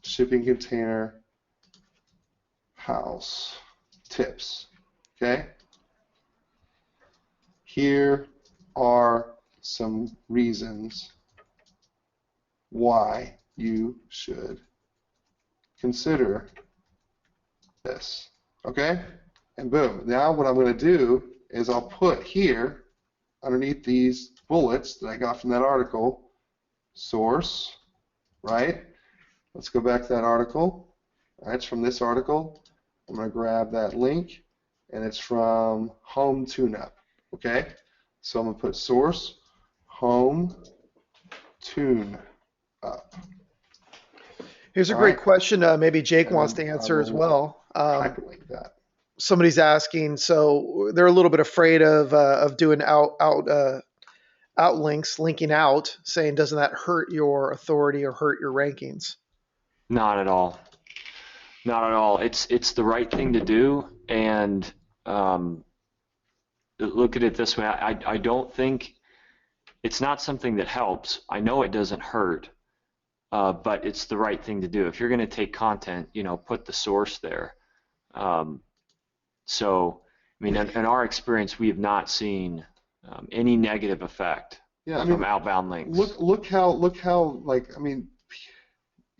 shipping container house tips. Okay. Here are some reasons why you should consider this. Okay. And boom. Now what I'm going to do is I'll put here underneath these bullets that I got from that article, source, right? Let's go back to that article. All right, it's from this article. I'm going to grab that link, and it's from Home Tune-Up. Okay? So I'm going to put source, Home Tune-Up. Here's a great question. Maybe Jake wants to answer as well. Hyperlink that. Somebody's asking, so they're a little bit afraid of doing outlinks, linking out, saying doesn't that hurt your authority or hurt your rankings? Not at all. Not at all. It's the right thing to do, and look at it this way. I don't think it's not something that helps. I know it doesn't hurt, but it's the right thing to do. If you're going to take content, put the source there. So, I mean, in our experience, we have not seen any negative effect from outbound links. Look how like, I mean,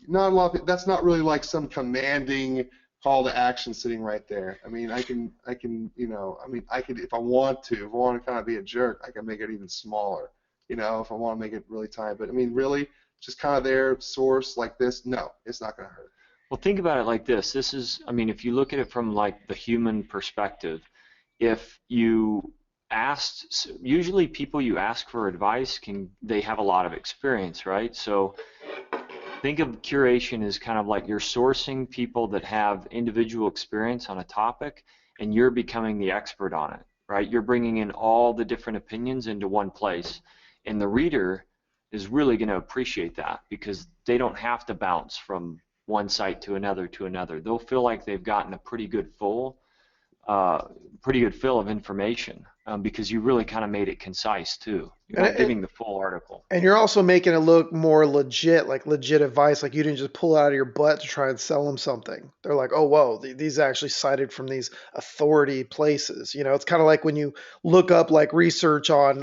not a lot of, that's not really like some commanding call to action sitting right there. I mean, I can I could, if I want to kind of be a jerk, I can make it even smaller, if I want to make it really tiny. But I mean, really, just kind of there, source like this, no, it's not going to hurt. Well, think about it like this. This is, I mean, if you look at it from like the human perspective, if you usually people you ask for advice they have a lot of experience, right? So think of curation as kind of like you're sourcing people that have individual experience on a topic and you're becoming the expert on it, right? You're bringing in all the different opinions into one place. And the reader is really going to appreciate that because they don't have to bounce from one site to another to another. They'll feel like they've gotten a uh, pretty good fill of information because you really kind of made it concise too. You're And, not and giving the full article. and you're also making it look more legit, like legit advice. Like you didn't just pull it out of your butt to try and sell them something. They're like, oh, whoa, these actually cited from these authority places. You know, it's kind of like when you look up like research on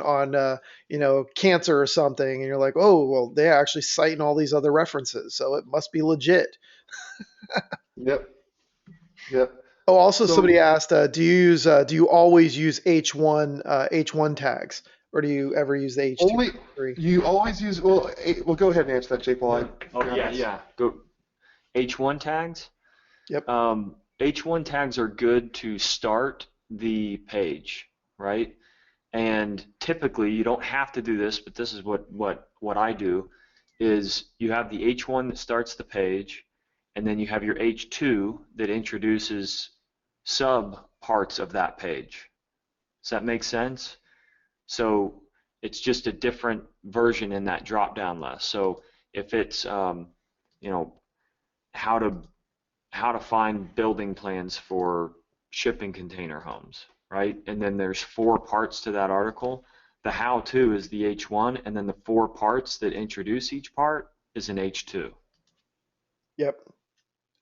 cancer or something, and you're like, oh, well, they're actually citing all these other references, so it must be legit. Yep. Yep. Oh, also So somebody asked, do you always use H1 tags, or do you ever use the H2 only three? you always use well go ahead and answer that, Jake, while Yeah. I Oh, grab yeah, this. yeah. Go H1 tags. Yep. H1 tags are good to start the page, right? And typically, you don't have to do this, but this is what I do, is you have the H1 that starts the page, and then you have your H2 that introduces sub parts of that page. Does that make sense? So it's just a different version in that drop-down list. So if it's you know how to find building plans for shipping container homes, right? And then there's 4 parts to that article. The how-to is the H1, and then the 4 parts that introduce each part is an H2. Yep.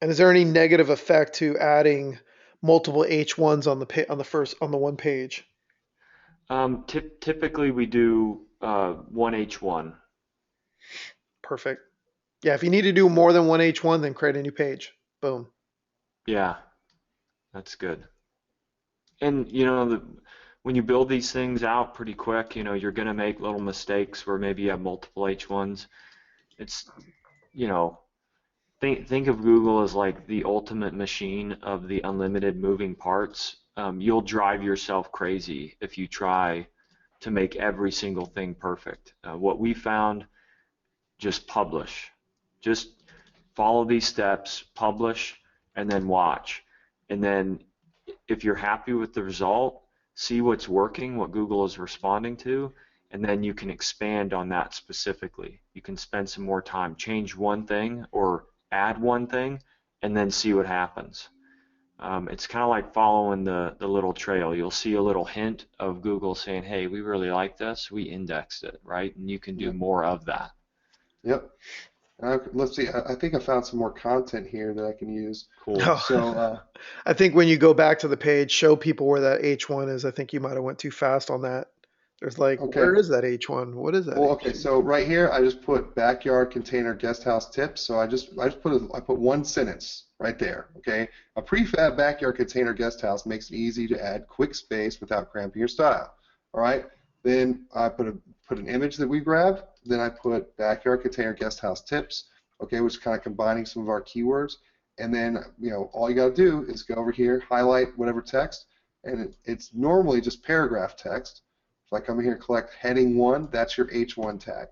And is there any negative effect to adding multiple H1s on the one page? Typically we do one H1. Perfect. Yeah, if you need to do more than one H1, then create a new page. Boom. Yeah, that's good. And when you build these things out pretty quick, you're going to make little mistakes where maybe you have multiple H1s. It's, you know, think of Google as like the ultimate machine of the unlimited moving parts. You'll drive yourself crazy if you try to make every single thing perfect. What we found, just publish. Just follow these steps, publish, and then watch. And then if you're happy with the result, see what's working, what Google is responding to, and then you can expand on that specifically. You can spend some more time, change one thing or add one thing, and then see what happens. It's kind of like following the little trail. You'll see a little hint of Google saying, hey, we really like this, we indexed it, right? And you can do Yep. more of that. Yep. Let's see. I think I found some more content here that I can use. Cool. Oh, So I think when you go back to the page, show people where that H1 is. I think you might have went too fast on that. There's like, okay. where is that H1? What is that Well, okay. H2? So right here, I just put backyard container guest house tips. So I put one sentence right there. Okay. A prefab backyard container guest house makes it easy to add quick space without cramping your style. All right. Then I put an image that we grabbed. Then I put backyard container guest house tips. Okay, which is kind of combining some of our keywords. And then all you got to do is go over here, highlight whatever text, and it's normally just paragraph text. If I come here and collect heading 1, that's your H1 tag.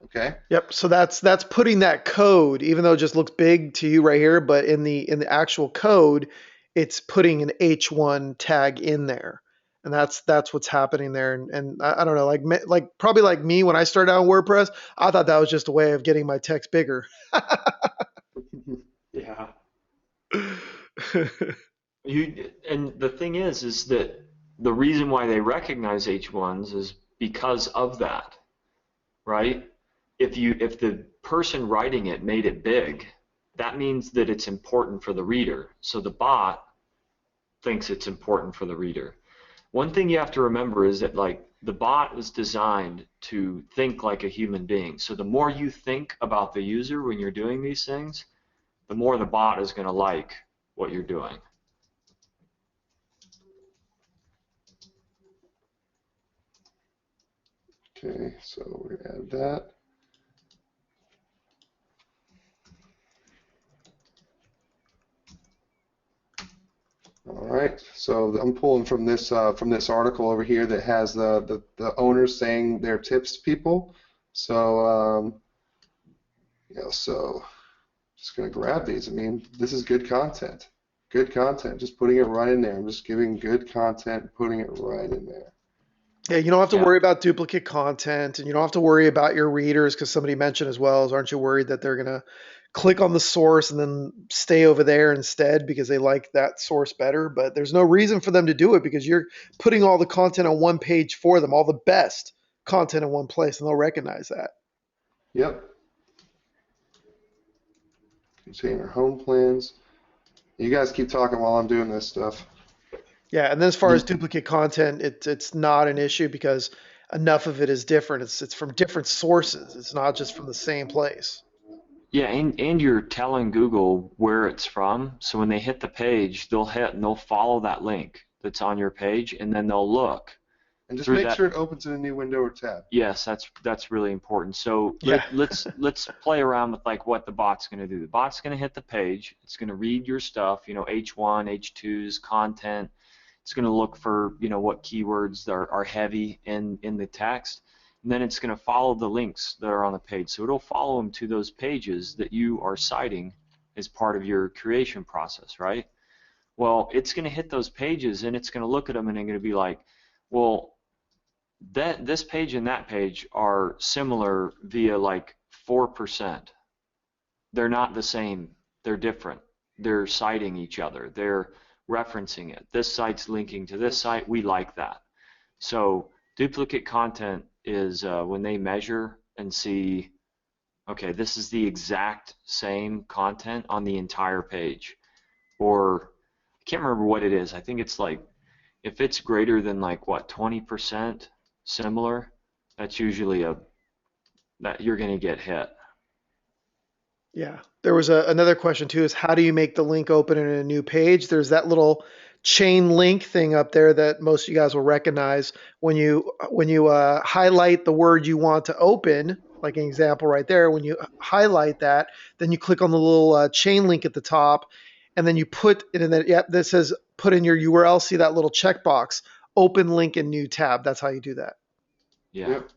Okay? Yep. So that's putting that code, even though it just looks big to you right here, but in the actual code, it's putting an H1 tag in there, and that's what's happening there. And I don't know, like probably like me when I started out in WordPress, I thought that was just a way of getting my text bigger. Yeah. And the thing is that the reason why they recognize H1s is because of that, right? If the person writing it made it big, that means that it's important for the reader. So the bot thinks it's important for the reader. One thing you have to remember is that like the bot is designed to think like a human being. So the more you think about the user when you're doing these things, the more the bot is going to like what you're doing. Okay, so we're going to add that. So I'm pulling from this article over here that has the owners saying their tips to people. So so just gonna grab these. I mean, this is good content. Good content. Just putting it right in there. I'm just giving good content, putting it right in there. Yeah, you don't have to Yeah. worry about duplicate content, and you don't have to worry about your readers because somebody mentioned as well, is aren't you worried that they're gonna click on the source and then stay over there instead because they like that source better? But there's no reason for them to do it because you're putting all the content on one page for them, all the best content in one place, and they'll recognize that. Yep. Container home plans. You guys keep talking while I'm doing this stuff. Yeah, and then as far as duplicate content, it's not an issue because enough of it is different. It's from different sources. It's not just from the same place. Yeah, and you're telling Google where it's from, so when they hit the page, they'll hit and they'll follow that link that's on your page, and then they'll look And just through make that. sure it opens in a new window or tab. Yes, that's really important. So Yeah. let's play around with like what the bot's going to do. The bot's going to hit the page. It's going to read your stuff, H1, H2s, content. It's going to look for, what keywords are heavy in the text. And then it's going to follow the links that are on the page. So it'll follow them to those pages that you are citing as part of your creation process, right? Well, it's going to hit those pages and it's going to look at them and it's going to be like, well, this page and that page are similar via like 4%. They're not the same. They're different. They're citing each other. They're referencing it. This site's linking to this site. We like that. So duplicate content is when they measure and see, okay, this is the exact same content on the entire page. Or I can't remember what it is. I think it's like, if it's greater than like what, 20% similar, that's usually that you're going to get hit. Yeah. There was another question too, is how do you make the link open in a new page? There's that little chain link thing up there that most of you guys will recognize when you highlight the word you want to open, like an example right there. When you highlight that, then you click on the little chain link at the top, and then you put it in that. Yep, that says put in your URL. See that little checkbox, open link in new tab. That's how you do that. Yeah. Yep.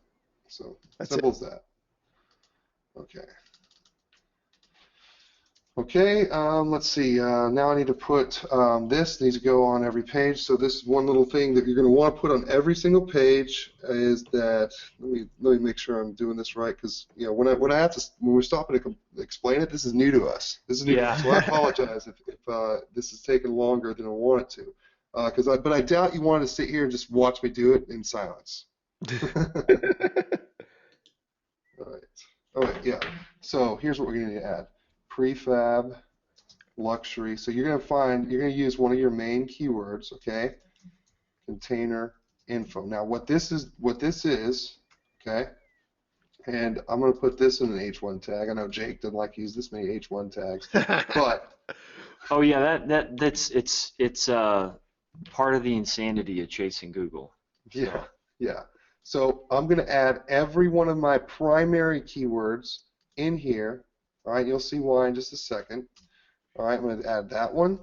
So That's it. simple as that. Okay. Okay, let's see. Now I need to put this needs to go on every page. So this one little thing that you're going to want to put on every single page is that. Let me make sure I'm doing this right because when I have to when we're stopping to explain it, this is new to us. This is new to us. So I apologize if this is taking longer than I want it to. But I doubt you wanted to sit here and just watch me do it in silence. All right, yeah. So here's what we're going to add. Prefab, luxury. So you're going to use one of your main keywords, okay? Container info. Now what this is, okay? And I'm going to put this in an H1 tag. I know Jake doesn't like to use this many H1 tags, but oh yeah, it's part of the insanity of chasing Google. So. Yeah. So I'm going to add every one of my primary keywords in here. All right, you'll see why in just a second. All right, I'm going to add that one.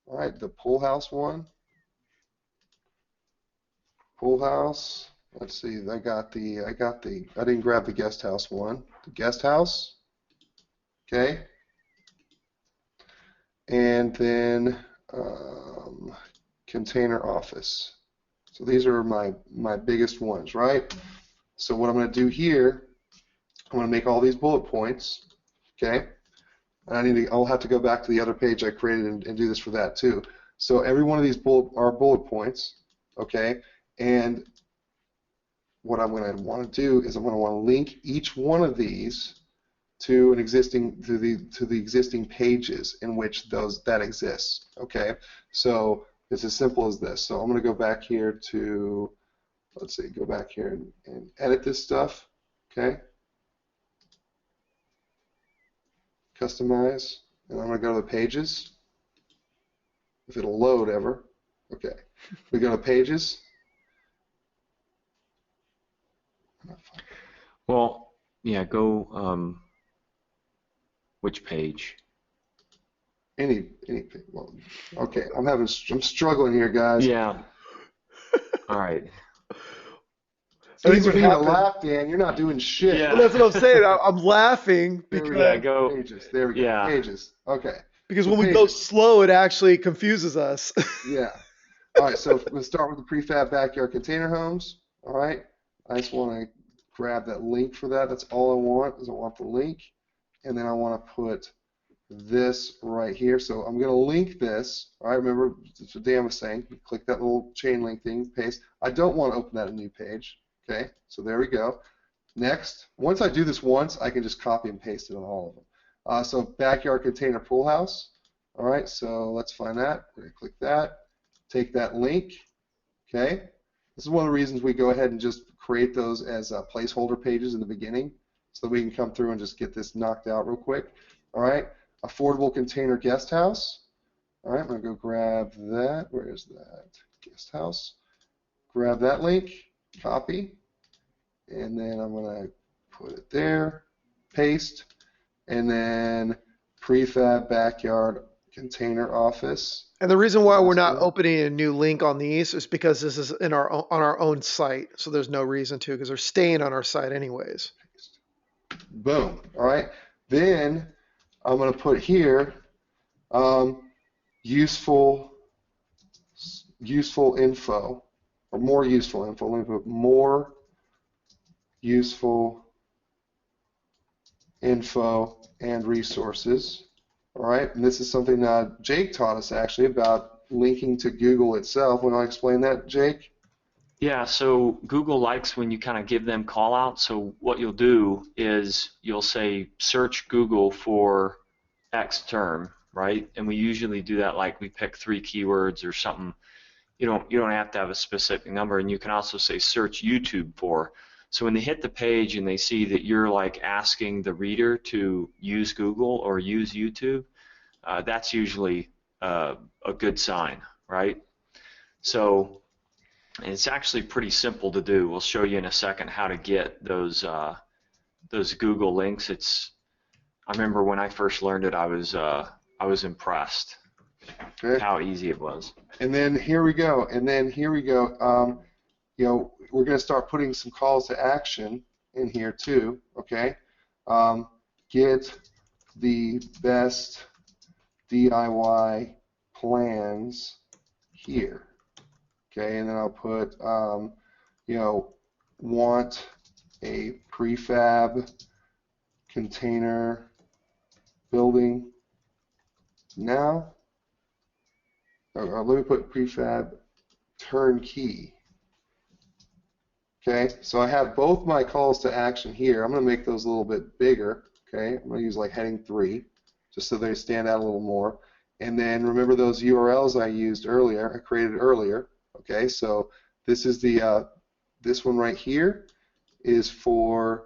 All right, the pool house one. Pool house. Let's see. I didn't grab the guest house one. The guest house. Okay. And then container office. So these are my biggest ones, right? So what I'm going to do here, I'm going to make all these bullet points. Okay. And I'll have to go back to the other page I created and do this for that too. So every one of these are bullet points, okay? And what I'm going to want to do is I'm going to want to link each one of these to the existing pages in which that exists, okay? So it's as simple as this. So I'm going to go back here to, let's see, go back here and edit this stuff, okay? Customize. And I'm going to go to the pages, if it'll load ever. Okay. We go to pages. Well, yeah, go, which page? anything. Well, okay, I'm struggling here, guys. Yeah. All right. I think Thanks for what being a happened. laugh, Dan. You're not doing shit. Well, Yeah. that's what I'm saying. I'm laughing There we Yeah. go. because Go. Pages. There we go. Yeah. Pages. Okay. So when we go pages. slow, it actually confuses us. Yeah. All right. So let's start with the prefab backyard container homes. All right. I just want to grab that link for that. That's all I want is I want the link. And then I want to put this right here. So I'm going to link this. All right. Remember what Dan was saying. You click that little chain link thing, paste. I don't want to open that in a new page. Okay. So there we go. Next, once I do this once, I can just copy and paste it on all of them. So backyard container pool house. All right, so let's find that. We're going to click that, take that link. Okay, this is one of the reasons we go ahead and just create those as placeholder pages in the beginning so that we can come through and just get this knocked out real quick. All right, affordable container guest house. All right, I'm going to go grab that. Where is that? Guest house. Grab that link, copy. And then I'm going to put it there, paste, and then prefab backyard container office. And the reason why we're Last not one. opening a new link on these is because this is on our own site, so there's no reason to, because they're staying on our site anyways. Boom. All right. Then I'm going to put here useful info, or more useful info. Let me put more useful info and resources. All right, and this is something that Jake taught us actually about linking to Google itself. Want to explain that, Jake? Yeah, so Google likes when you kind of give them call out. So what you'll do is you'll say search Google for X term, right? And we usually do that like we pick 3 keywords or something. You don't have to have a specific number, and you can also say search YouTube for. So when they hit the page and they see that you're like asking the reader to use Google or use YouTube, that's usually a good sign, right? So it's actually pretty simple to do. We'll show you in a second how to get those Google links. I remember when I first learned it, I was impressed how easy it was. And then here we go. We're going to start putting some calls to action in here too. Okay. Get the best DIY plans here. Okay, and then I'll put, want a prefab container building now. Or let me put prefab turnkey. Okay, so I have both my calls to action here. I'm going to make those a little bit bigger. Okay, I'm going to use like heading 3 just so they stand out a little more. And then remember those URLs I used earlier, I created earlier. Okay, so this is this one right here is for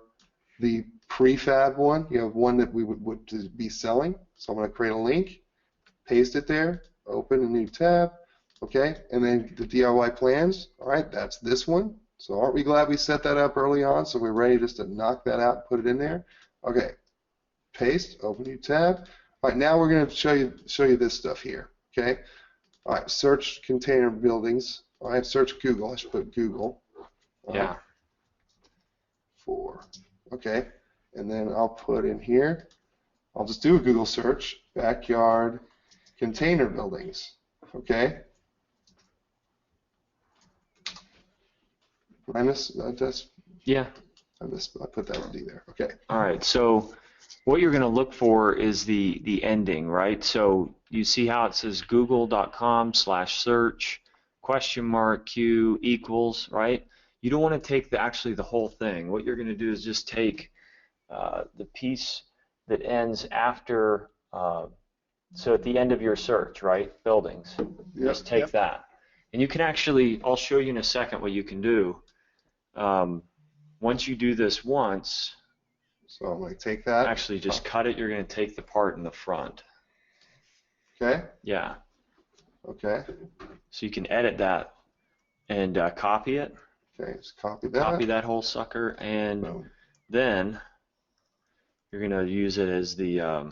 the prefab one, one that we would be selling. So I'm going to create a link, paste it there, open a new tab, okay, and then the DIY plans, all right, that's this one. So aren't we glad we set that up early on so we're ready just to knock that out and put it in there? Okay, paste, open new tab. All right, now we're going to show you this stuff here, okay? All right, search container buildings. All right, search Google. I should put Google. Yeah. Okay, and then I'll put in here, I'll just do a Google search, backyard container buildings, okay? I put that D there, okay. All right, so what you're going to look for is the ending, right? So you see how it says google.com/search $Q equals, right? You don't want to take actually the whole thing. What you're going to do is just take the piece that ends after, so at the end of your search, right? Buildings. Yep. Just take that. And you can actually, I'll show you in a second what you can do. Once you do this once, so I'm going to take that. Actually, just cut it. You're going to take the part in the front. Okay. Yeah. Okay. So you can edit that and copy it. Okay, just copy that. Copy that whole sucker, and then you're going to use it as the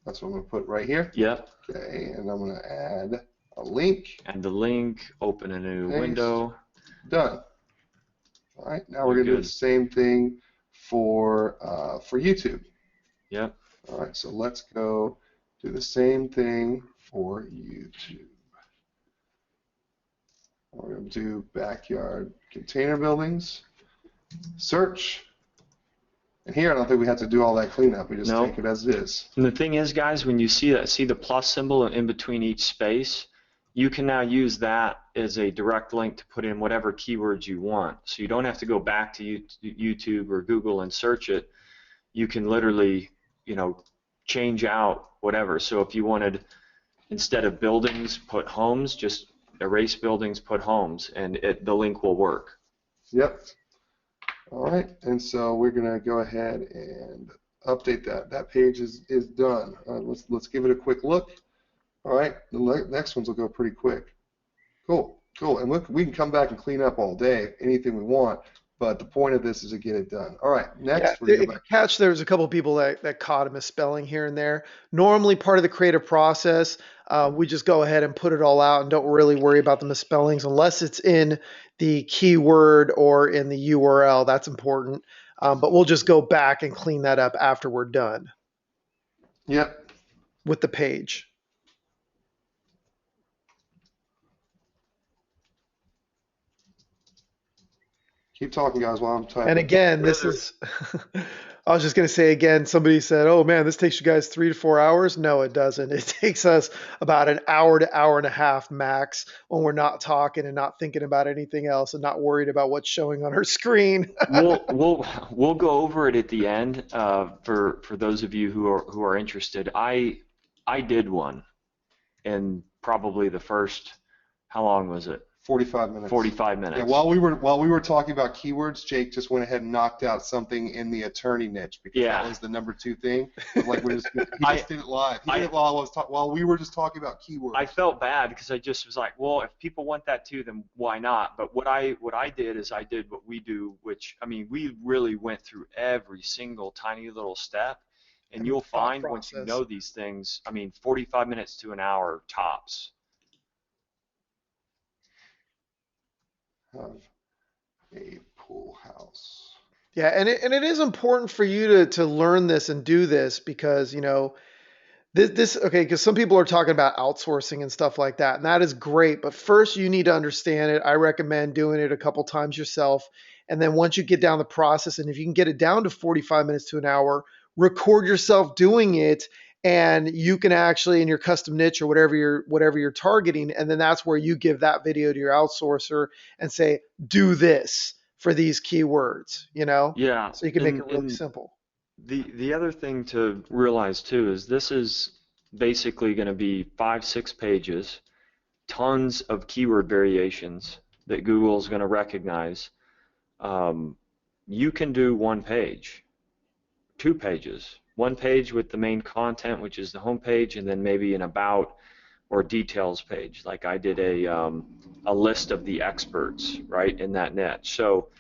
That's what I'm going to put right here. Yep. Okay, and I'm going to add a link. Add the link, open a new Paste. window. Done. All right, now we're going to do the same thing for YouTube. Yep. All right, so let's go do the same thing for YouTube. We're going to do backyard container buildings, search, and here I don't think we have to do all that cleanup. We just take it as it is. And the thing is, guys, when you see the plus symbol in between each space, you can now use that as a direct link to put in whatever keywords you want. So you don't have to go back to YouTube or Google and search it. You can literally, change out whatever. So if you wanted, instead of buildings, put homes, just erase buildings, put homes, and the link will work. Yep. All right, and so we're going to go ahead and update that. That page is done. Let's give it a quick look. All right, the next ones will go pretty quick. Cool, cool. And look, we can come back and clean up all day, anything we want, but the point of this is to get it done. All right, next. Yeah, if you catch, there was a couple of people that caught a misspelling here and there. Normally, part of the creative process, we just go ahead and put it all out and don't really worry about the misspellings unless it's in the keyword or in the URL. That's important. But we'll just go back and clean that up after we're done. Yep. With the page. Keep talking, guys, while I'm typing. And again, this is, I was just going to say again, somebody said, oh man, this takes you guys 3 to 4 hours. No, it doesn't. It takes us about an hour to hour and a half max when we're not talking and not thinking about anything else and not worried about what's showing on our screen. We'll go over it at the end for those of you who are interested. I did one, and probably the first, how long was it? 45 minutes. 45 minutes. Yeah, while we were talking about keywords, Jake just went ahead and knocked out something in the attorney niche because that was the #2 thing. But like he just did it live. He did it while we were just talking about keywords. I felt bad because I just was like, well, if people want that too, then why not? But what I did is I did what we do, which we really went through every single tiny little step, and you'll find once you know these things, 45 minutes to an hour tops. Have a pool house. Yeah, and it is important for you to learn this and do this because because some people are talking about outsourcing and stuff like that, and that is great, but first you need to understand it. I recommend doing it a couple times yourself, and then once you get down the process, and if you can get it down to 45 minutes to an hour, record yourself doing it, and you can actually, in your custom niche or whatever you're targeting, and then that's where you give that video to your outsourcer and say, do this for these keywords, Yeah. So you can make it really simple. The other thing to realize too is this is basically going to be 5-6 pages, tons of keyword variations that Google is going to recognize. You can do 1 page, 2 pages. 1 page with the main content, which is the home page, and then maybe an about or details page. Like I did a list of the experts, right, in that niche. So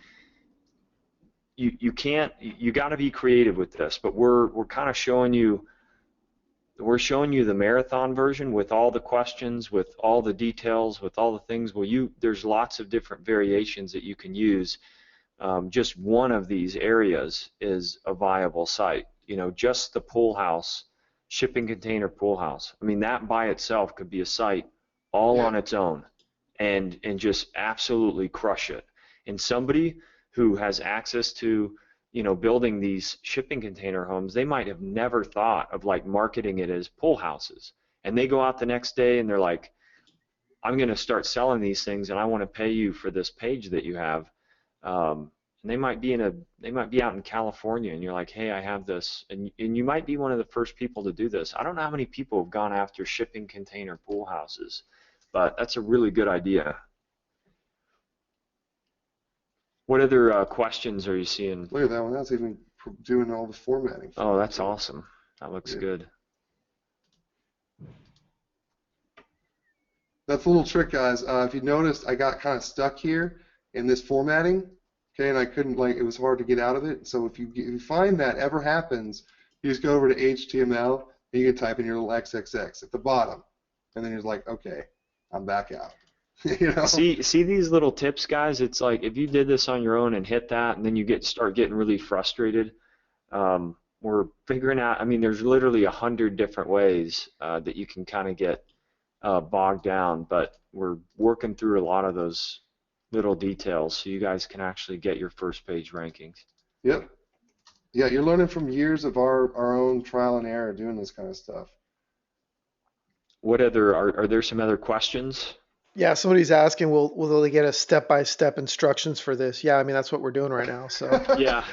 you got to be creative with this, but we're kind of showing you the marathon version with all the questions, with all the details, with all the things. Well, there's lots of different variations that you can use. Just one of these areas is a viable site. Just the pool house, shipping container pool house. That by itself could be a site all on its own and just absolutely crush it. And somebody who has access to, building these shipping container homes, they might have never thought of marketing it as pool houses. And they go out the next day and they're like, I'm going to start selling these things and I want to pay you for this page that you have. And they might be out in California, and you're like, hey, I have this, and you might be one of the first people to do this. I don't know how many people have gone after shipping container pool houses, but that's a really good idea. What other questions are you seeing? Look at that one. That's even doing all the formatting. Oh, that's awesome. That looks good. That's a little trick, guys. If you noticed, I got kind of stuck here in this formatting. Okay, and I couldn't, it was hard to get out of it. So if you find that ever happens, you just go over to HTML And you can type in your little XXX at the bottom, and then you're like, okay, I'm back out. You know? See these little tips, guys. It's like if you did this on your own and hit that, and then you start getting really frustrated. We're figuring out. I mean, there's literally 100 different ways that you can kind of get bogged down, but we're working through a lot of those little details so you guys can actually get your first page rankings. Yep. Yeah, you're learning from years of our own trial and error doing this kind of stuff. What other are there some other questions? Yeah, somebody's asking, will they get us step-by-step instructions for this? Yeah, I mean that's what we're doing right now. So Yeah.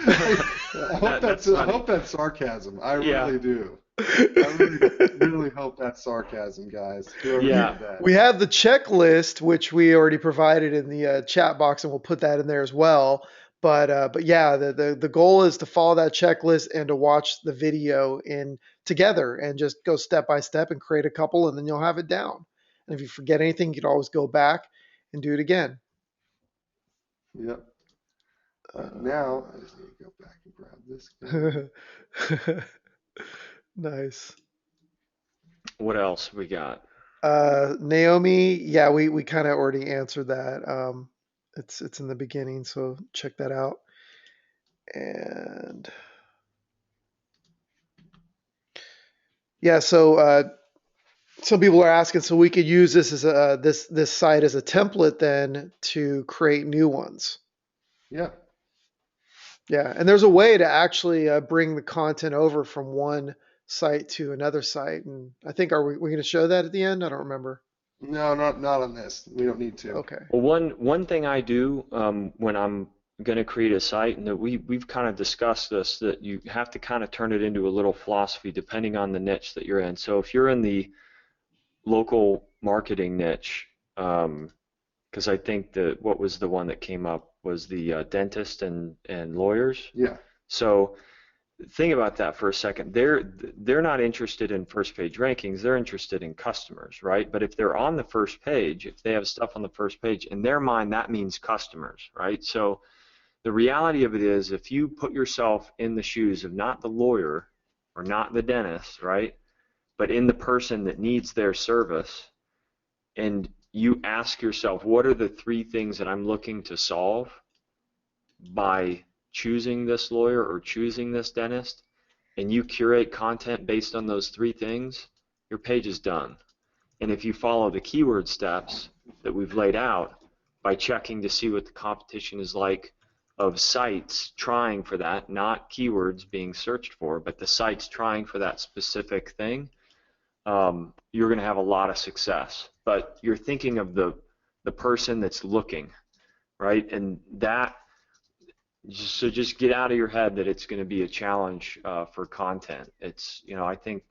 I hope that's sarcasm. I really do. I really hope that's sarcasm, guys. Yeah. We have the checklist, which we already provided in the chat box, and we'll put that in there as well. But yeah, the goal is to follow that checklist and to watch the video in together and just go step by step and create a couple, and then you'll have it down. And if you forget anything, you can always go back and do it again. Yep. Now I just need to go back and grab this. Nice. What else we got? Naomi, yeah, we kind of already answered that. It's in the beginning, so check that out. And yeah, so some people are asking, so we could use this as this site as a template then to create new ones. Yeah. Yeah, and there's a way to actually bring the content over from one site to another site, and I think we going to show that at the end? I don't remember. No, not on this. We don't need to. Okay. Well, one thing I do when I'm going to create a site, and that we've kind of discussed this, that you have to kind of turn it into a little philosophy depending on the niche that you're in. So if you're in the local marketing niche, because I think that what was the one that came up was the dentist and lawyers. Yeah. So think about that for a second. They're not interested in first page rankings. They're interested in customers, right? But if they're on the first page, if they have stuff on the first page, in their mind that means customers, right? So the reality of it is, if you put yourself in the shoes of not the lawyer or not the dentist, right, but in the person that needs their service, and you ask yourself, what are the 3 things that I'm looking to solve by choosing this lawyer or choosing this dentist, and you curate content based on those 3 things, your page is done. And if you follow the keyword steps that we've laid out by checking to see what the competition is like of sites trying for that, not keywords being searched for, but the sites trying for that specific thing, you're going to have a lot of success. But you're thinking of the person that's looking, right? And that, so just get out of your head that it's going to be a challenge for content. It's, I think,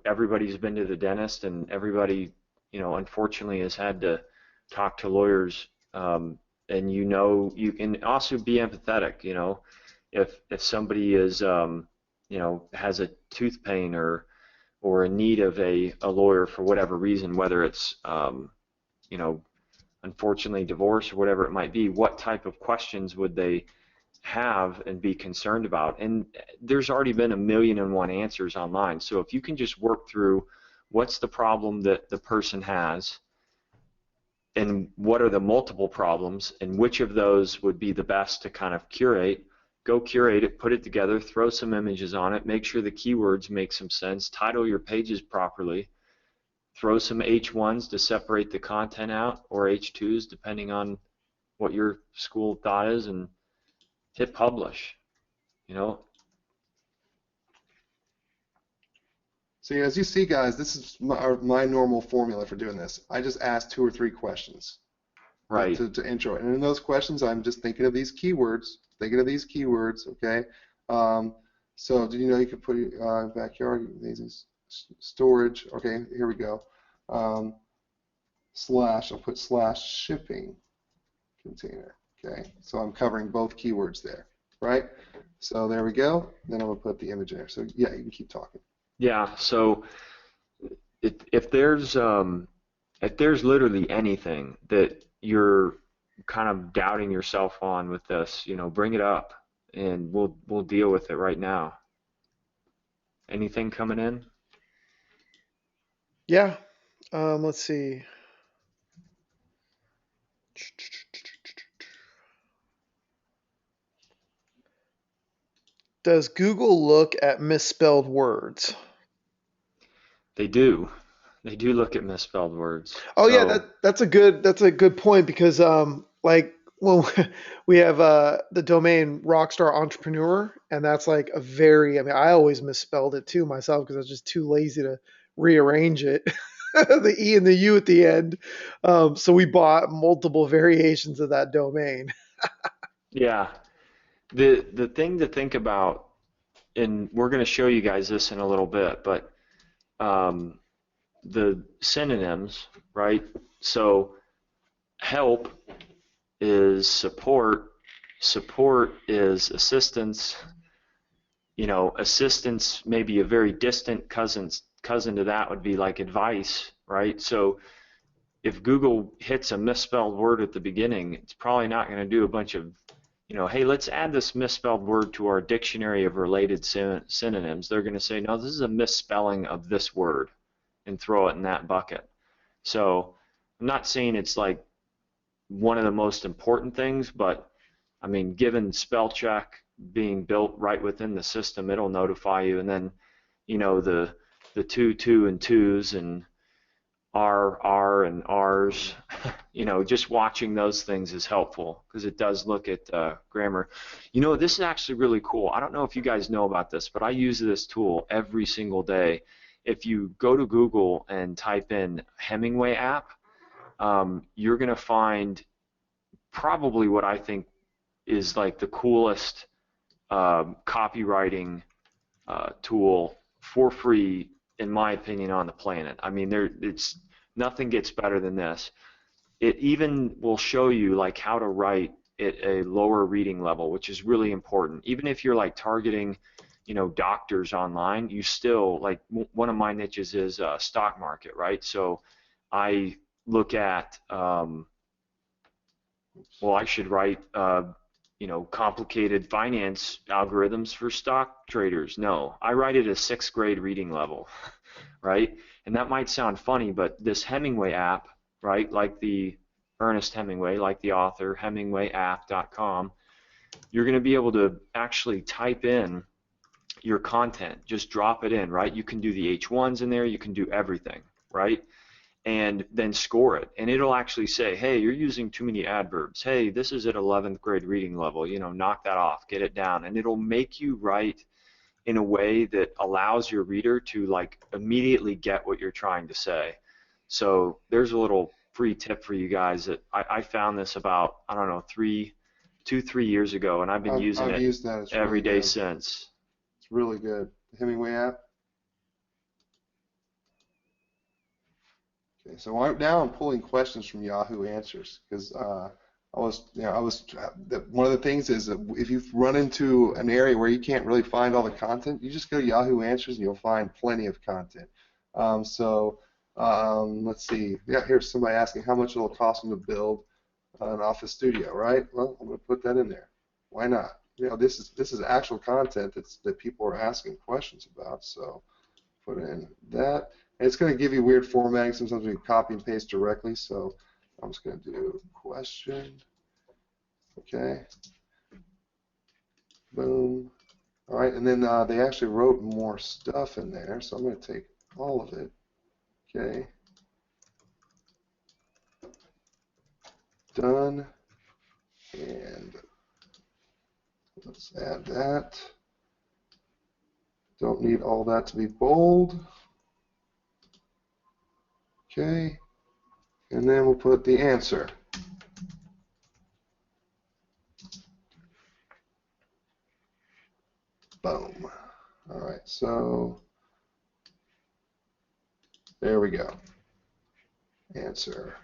everybody's been to the dentist, and everybody, unfortunately has had to talk to lawyers, and you can also be empathetic. If somebody is, has a tooth pain or in need of a lawyer for whatever reason, whether it's, unfortunately divorce or whatever it might be, what type of questions would they have and be concerned about? And there's already been 1,000,001 answers online. So if you can just work through what's the problem that the person has, and what are the multiple problems, and which of those would be the best to kind of curate, go curate it, put it together, throw some images on it, make sure the keywords make some sense, title your pages properly, throw some H1s to separate the content out, or H2s depending on what your school thought is, and hit publish. So as you see, guys, this is my normal formula for doing this. I just ask 2 or 3 questions, right, to intro it. And in those questions, I'm just thinking of these keywords, okay? So did you know you could put backyard, storage, okay, here we go. I'll put /shipping container, okay? So I'm covering both keywords there, right? So there we go. Then I'm going to put the image in there. So yeah, you can keep talking. Yeah, so if there's literally anything that you're kind of doubting yourself on with this, bring it up, and we'll deal with it right now. Anything coming in? Yeah. Let's see. Does Google look at misspelled words? They do. They do look at misspelled words. Oh yeah, So that's a good point because like when we have the domain Rockstar Entrepreneur, and that's like a very, I mean, I always misspelled it too myself because I was just too lazy to rearrange it. The E and the U at the end. So we bought multiple variations of that domain. yeah, the thing to think about, and we're going to show you guys this in a little bit, but um, the synonyms, right? So help is support, support is assistance. You know, assistance maybe a very distant cousin to that would be like advice, right? So if Google hits a misspelled word at the beginning, it's probably not going to do a bunch of, you know, hey, let's add this misspelled word to our dictionary of related synonyms. They're going to say, no, this is a misspelling of this word, and throw it in that bucket. So I'm not saying it's like one of the most important things, but I mean, given spell check being built right within the system, it'll notify you. And then, you know, the two and twos and R and R's, you know, just watching those things is helpful because it does look at grammar. You know, this is actually really cool. I don't know if you guys know about this, but I use this tool every single day. If you go to Google and type in Hemingway app, you're going to find probably what I think is like the coolest copywriting tool for free, in my opinion, on the planet. I mean, it's nothing gets better than this. It even will show you like how to write at a lower reading level, which is really important. Even if you're like targeting, you know, doctors online, you still like one of my niches is stock market, right? So I look at well, I should write, you know, complicated finance algorithms for stock traders. No, I write at a sixth grade reading level, right? And that might sound funny, but this Hemingway app, right, like the Ernest Hemingway, like the author, HemingwayApp.com, you're going to be able to actually type in your content, just drop it in, right? You can do the H1s in there, you can do everything, right? And then score it, and it'll actually say, hey, you're using too many adverbs, hey, this is at 11th grade reading level, you know, knock that off, get it down. And it'll make you write in a way that allows your reader to like immediately get what you're trying to say. So there's a little free tip for you guys that I found this about, I don't know, 3 years ago, and I've been using I've it used that. It's every really day good. since. It's really good. The Hemingway app. Okay, so now I'm pulling questions from Yahoo Answers because one of the things is that if you run into an area where you can't really find all the content, you just go to Yahoo Answers and you'll find plenty of content. Let's see. Yeah, here's somebody asking how much it'll cost them to build an office studio, right? Well, I'm going to put that in there. Why not? You know, this is actual content that people are asking questions about, so put in that. And it's going to give you weird formatting. Sometimes we can copy and paste directly, so I'm just going to do question. Okay. Boom. All right, and then they actually wrote more stuff in there, so I'm going to take all of it. Okay. Done. And let's add that. Don't need all that to be bold. Okay. And then we'll put the answer. Boom. All right, so there we go. Answer.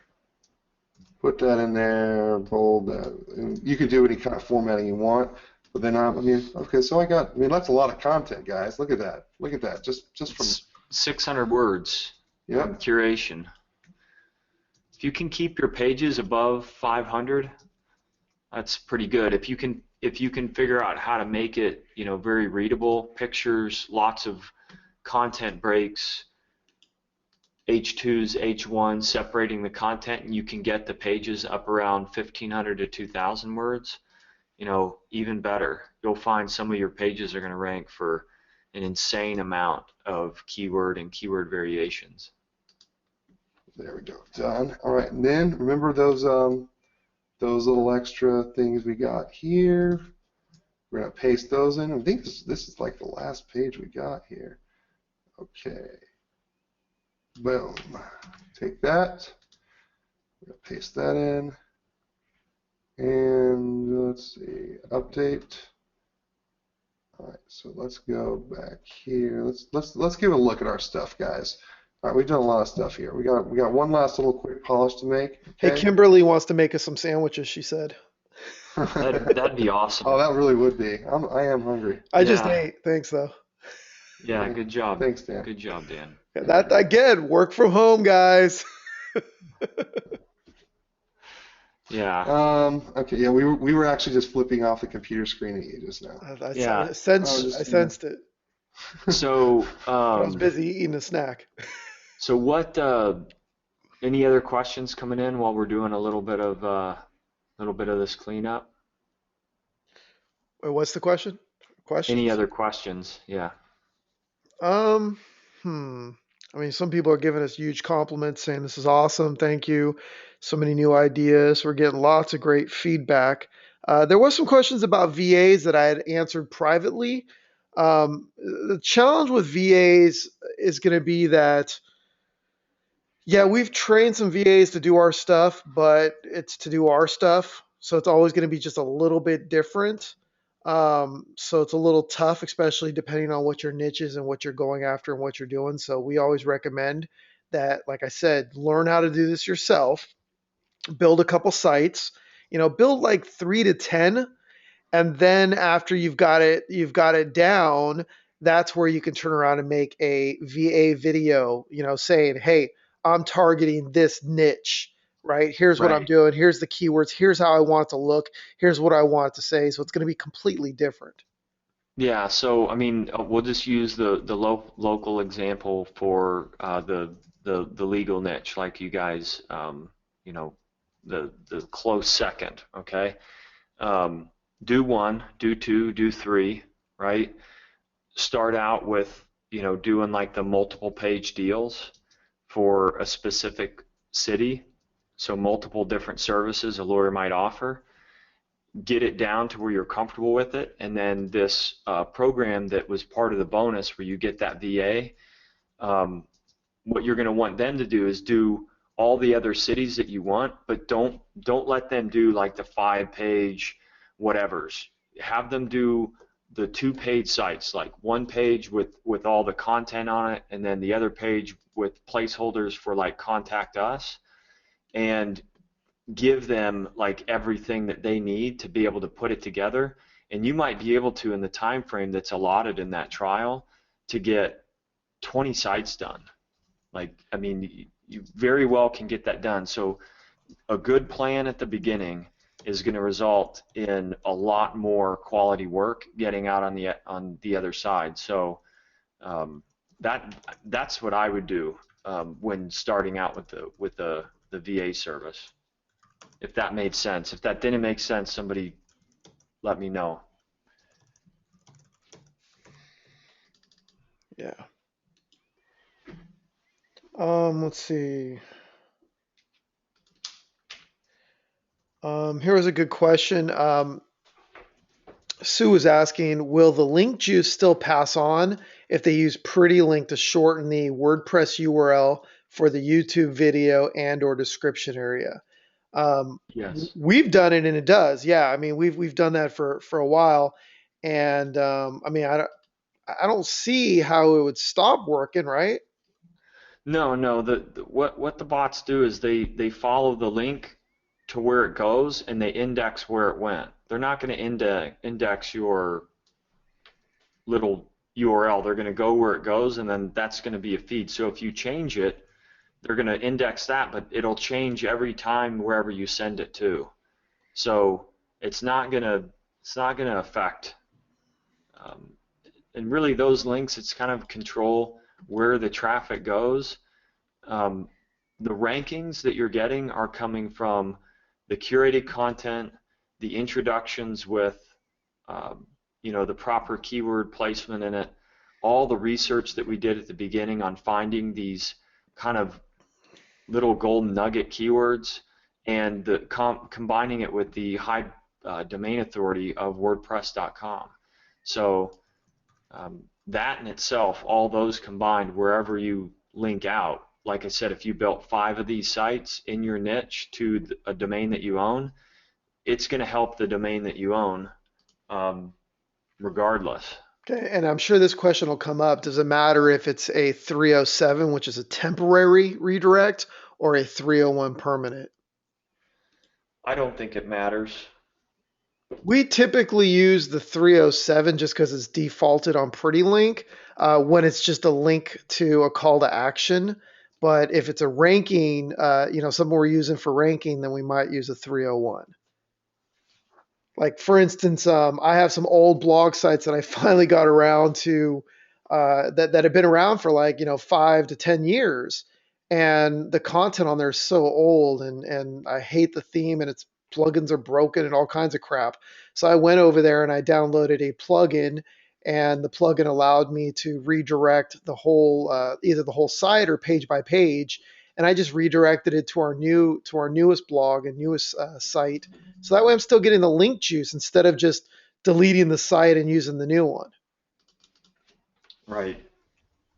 Put that in there, bold. You can do any kind of formatting you want, but then I mean, okay, so I mean, that's a lot of content, guys. Look at that. Look at that. Just from It's 600 words. Yep. Curation. If you can keep your pages above 500, that's pretty good. If you can figure out how to make it, you know, very readable, pictures, lots of content breaks, H2s, H1s, separating the content, and you can get the pages up around 1,500 to 2,000 words, you know, even better. You'll find some of your pages are going to rank for an insane amount of keyword and keyword variations. There we go. Done. All right, and then remember those little extra things we got here. We're gonna paste those in. I think this is like the last page we got here. Okay. Boom. Take that. We're gonna paste that in. And let's see. Update. All right. So let's go back here. Let's give a look at our stuff, guys. All right, we've done a lot of stuff here. We got one last little quick polish to make. Okay? Hey, Kimberly wants to make us some sandwiches, she said. That'd be awesome. Oh, that really would be. I am hungry. I just ate. Thanks, though. Yeah, good job. Thanks, Dan. Good job, Dan. That again, work from home, guys. Yeah. Okay. Yeah, we were actually just flipping off the computer screen at you just now. I sensed it. So I was busy eating a snack. So what? Any other questions coming in while we're doing a little bit of this cleanup? Wait, what's the question? Any other questions? Yeah. I mean, some people are giving us huge compliments, saying this is awesome. Thank you. So many new ideas. We're getting lots of great feedback. There was some questions about VAs that I had answered privately. The challenge with VAs is going to be that, yeah, we've trained some VAs to do our stuff, but it's to do our stuff. So it's always going to be just a little bit different. So it's a little tough, especially depending on what your niche is and what you're going after and what you're doing. So we always recommend that, like I said, learn how to do this yourself, build a couple sites, build like 3 to 10. And then after you've got it down, that's where you can turn around and make a VA video, saying, hey, I'm targeting this niche, right? Here's what I'm doing. Here's the keywords. Here's how I want it to look. Here's what I want it to say. So it's going to be completely different. Yeah. So I mean, we'll just use the local example for the legal niche, like you guys, the close second. Okay. Do 1, do 2, do 3, right? Start out with, doing like the multiple page deals for a specific city. So multiple different services a lawyer might offer. Get it down to where you're comfortable with it. And then this program that was part of the bonus where you get that VA, what you're going to want them to do is do all the other cities that you want, but don't let them do like the 5-page whatevers. Have them do the 2-page sites, like one page with all the content on it, and then the other page with placeholders for like contact us, and give them like everything that they need to be able to put it together. And you might be able to, in the time frame that's allotted in that trial, to get 20 sites done. Like, I mean, you very well can get that done. So a good plan at the beginning is going to result in a lot more quality work getting out on the other side. So that's what I would do when starting out with the VA service. If that made sense. If that didn't make sense, somebody let me know. Yeah. Let's see. Here was a good question. Sue was asking, will the link juice still pass on if they use Pretty Link to shorten the WordPress URL for the YouTube video and or description area? Yes. We've done it and it does. Yeah, I mean we've done that for a while, and I mean I don't see how it would stop working, right? No. What the bots do is they follow the link to where it goes and they index where it went. They're not going to index your little URL. They're going to go where it goes, and then that's going to be a feed. So if you change it, they're going to index that, but it'll change every time wherever you send it to. So it's not going to affect and really those links, it's kind of control where the traffic goes. Um, the rankings that you're getting are coming from the curated content, the introductions with the proper keyword placement in it, all the research that we did at the beginning on finding these kind of little golden nugget keywords, and combining it with the high domain authority of WordPress.com. So that in itself, all those combined, wherever you link out, like I said, if you built 5 of these sites in your niche to a domain that you own, it's going to help the domain that you own regardless. Okay, and I'm sure this question will come up. Does it matter if it's a 307, which is a temporary redirect, or a 301 permanent? I don't think it matters. We typically use the 307 just because it's defaulted on PrettyLink when it's just a link to a call to action. But if it's a ranking, something we're using for ranking, then we might use a 301. Like for instance, I have some old blog sites that I finally got around to that have been around for 5 to 10 years, and the content on there is so old, and I hate the theme, and its plugins are broken and all kinds of crap. So I went over there and I downloaded a plugin, and the plugin allowed me to redirect the whole either the whole site or page by page, and I just redirected it to our newest blog and newest site. So that way I'm still getting the link juice instead of just deleting the site and using the new one. Right.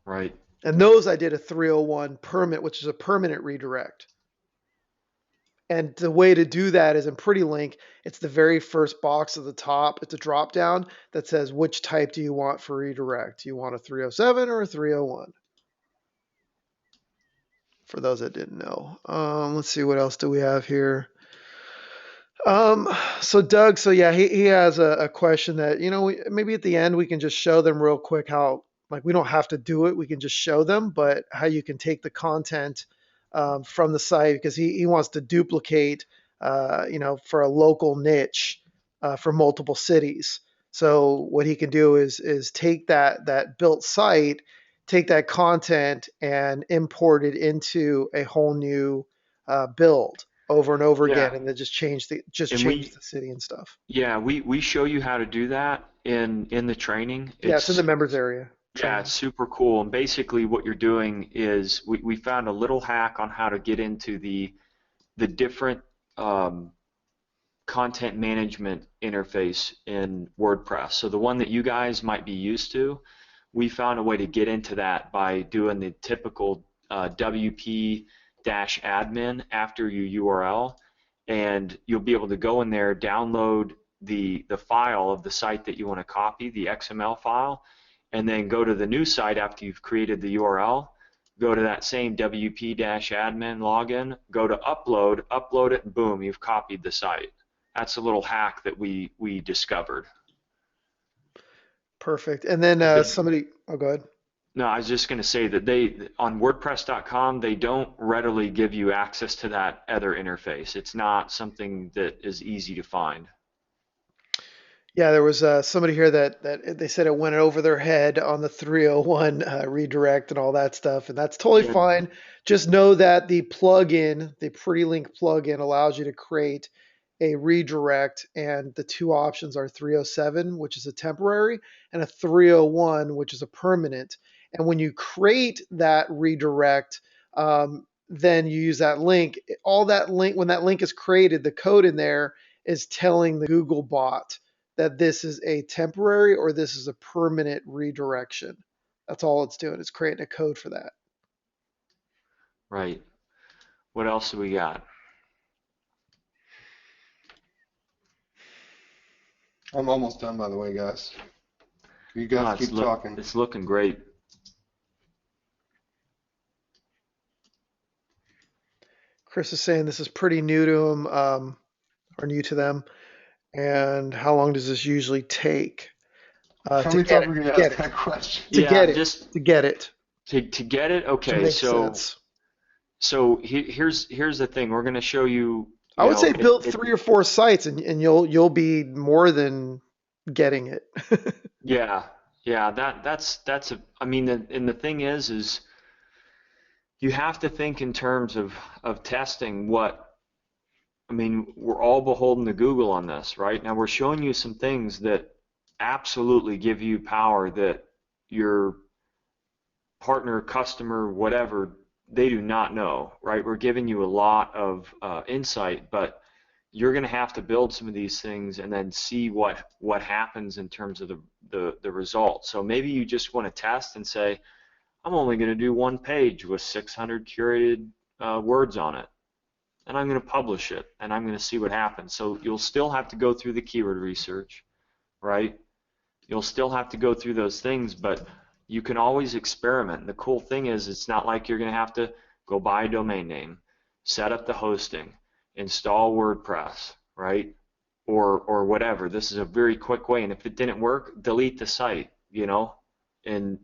Right. And those I did a 301 permit, which is a permanent redirect. And the way to do that is in PrettyLink. It's the very first box at the top. It's a drop down that says which type do you want for redirect. Do you want a 307 or a 301? For those that didn't know. Let's see, what else do we have here? So Doug, yeah, he has a question that, maybe at the end we can just show them real quick how, like, we don't have to do it. We can just show them, but how you can take the content from the site, because he wants to duplicate, for a local niche for multiple cities. So what he can do is take that built site, take that content and import it into a whole new build over and over again, Yeah. and then just change the city and stuff. Yeah, we show you how to do that in the training. Yeah, it's in the members area. Yeah, it's super cool. And basically what you're doing is we found a little hack on how to get into the different content management interface in WordPress. So the one that you guys might be used to, we found a way to get into that by doing the typical WP-admin after your URL, and you'll be able to go in there, download the file of the site that you want to copy, the XML file, and then go to the new site after you've created the URL, go to that same WP-admin login, go to upload it, and boom, you've copied the site. That's a little hack that we discovered. Perfect. And then go ahead. No, I was just going to say that on WordPress.com, they don't readily give you access to that other interface. It's not something that is easy to find. Yeah, there was somebody here that they said it went over their head on the 301 redirect and all that stuff, and that's totally fine. Just know that the plugin, the PrettyLink plugin, allows you to create a redirect, and the two options are 307, which is a temporary, and a 301, which is a permanent. And when you create that redirect, then you use that link. When that link is created, the code in there is telling the Google bot that this is a temporary or this is a permanent redirection. That's all it's doing. It's creating a code for that. Right. What else do we got? I'm almost done, by the way, guys. You guys keep talking. It's looking great. Chris is saying this is pretty new to him, or new to them. And how long does this usually take? How many times are we going to ask that question? To get it. To get it? Okay, so here's the thing. We're going to show you. I would say build 3 or 4 sites, and you'll be more than getting it. Yeah. Yeah, that's a. I mean, and the thing is you have to think in terms of testing what. I mean, we're all beholden to Google on this, right? Now we're showing you some things that absolutely give you power that your partner, customer, whatever, they do not know, right? We're giving you a lot of insight, but you're going to have to build some of these things and then see what happens in terms of the results. So maybe you just want to test and say, I'm only going to do one page with 600 curated words on it, and I'm going to publish it, and I'm going to see what happens. So you'll still have to go through the keyword research, right? You'll still have to go through those things, but you can always experiment. And the cool thing is it's not like you're going to have to go buy a domain name, set up the hosting, install WordPress, right? Or whatever. This is a very quick way, and if it didn't work, delete the site, and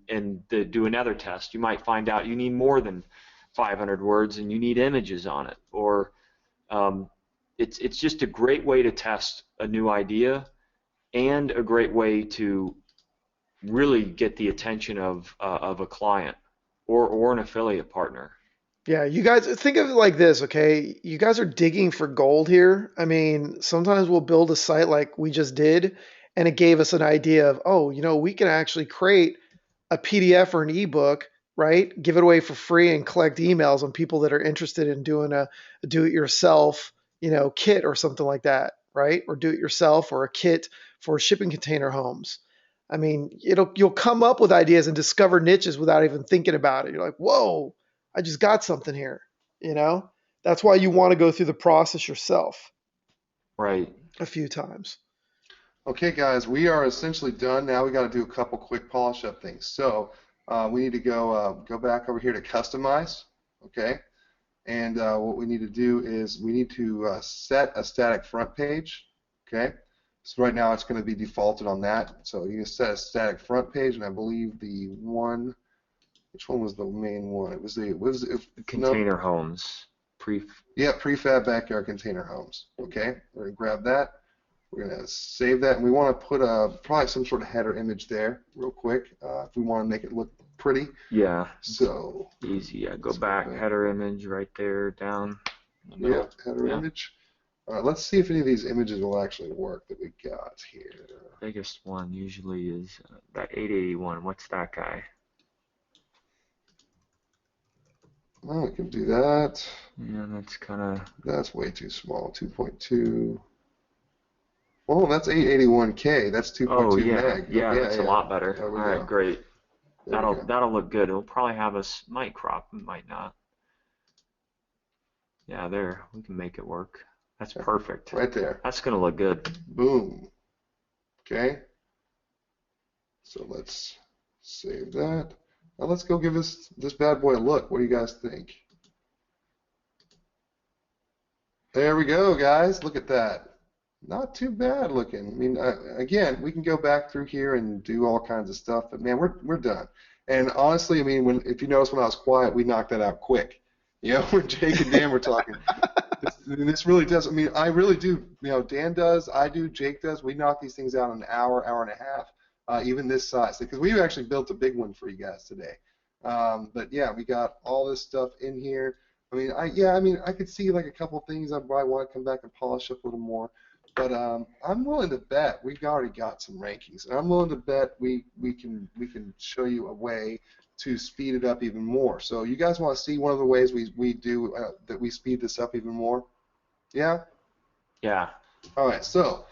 do another test. You might find out you need more than 500 words and you need images on it, or it's just a great way to test a new idea and a great way to really get the attention of a client or an affiliate partner. Yeah, you guys think of it like this, okay? You guys are digging for gold here. I mean, sometimes we'll build a site like we just did, and it gave us an idea of, oh, we can actually create a PDF or an ebook, right? Give it away for free and collect emails on people that are interested in doing a do-it-yourself, kit or something like that, right? Or do-it-yourself or a kit for shipping container homes. I mean, you'll come up with ideas and discover niches without even thinking about it. You're like, whoa, I just got something here, you know? That's why you want to go through the process yourself Right. a few times. Okay, guys, we are essentially done now. We got to do a couple quick polish up things. So we need to go back over here to customize, okay? And what we need to do is we need to set a static front page, okay? So right now it's going to be defaulted on that. So you can set a static front page, and I believe the one, which one was the main one? It was Container homes. Prefab backyard container homes. Okay, we're going to grab that. We're going to save that, and we want to put probably some sort of header image there real quick if we want to make it look pretty. Yeah. So easy. Yeah, go back. Header image right there, down. Yeah, header image. All right, let's see if any of these images will actually work that we got here. Biggest one usually is that 881. What's that guy? Well, we can do that. Yeah, That's way too small. 2.2. Oh, that's 881K. That's 2.2 Oh yeah, meg. yeah, that's a lot better. All right, great. There That'll look good. It'll probably have us might crop, it might not. Yeah, there. We can make it work. That's perfect. Right there. That's gonna look good. Boom. Okay. So let's save that. Now let's go give this bad boy a look. What do you guys think? There we go, guys. Look at that. Not too bad looking. I mean, again, we can go back through here and do all kinds of stuff, but man, we're done. And honestly, I mean, if you notice when I was quiet, we knocked that out quick. When Jake and Dan were talking, this really does. I mean, I really do. Dan does, I do, Jake does. We knock these things out in an hour, hour and a half, even this size, because we actually built a big one for you guys today. But yeah, we got all this stuff in here. I mean, I could see like a couple things I probably want to come back and polish up a little more. But I'm willing to bet we've already got some rankings, and I'm willing to bet we can show you a way to speed it up even more. So you guys want to see one of the ways we do that we speed this up even more? Yeah. Yeah. All right. So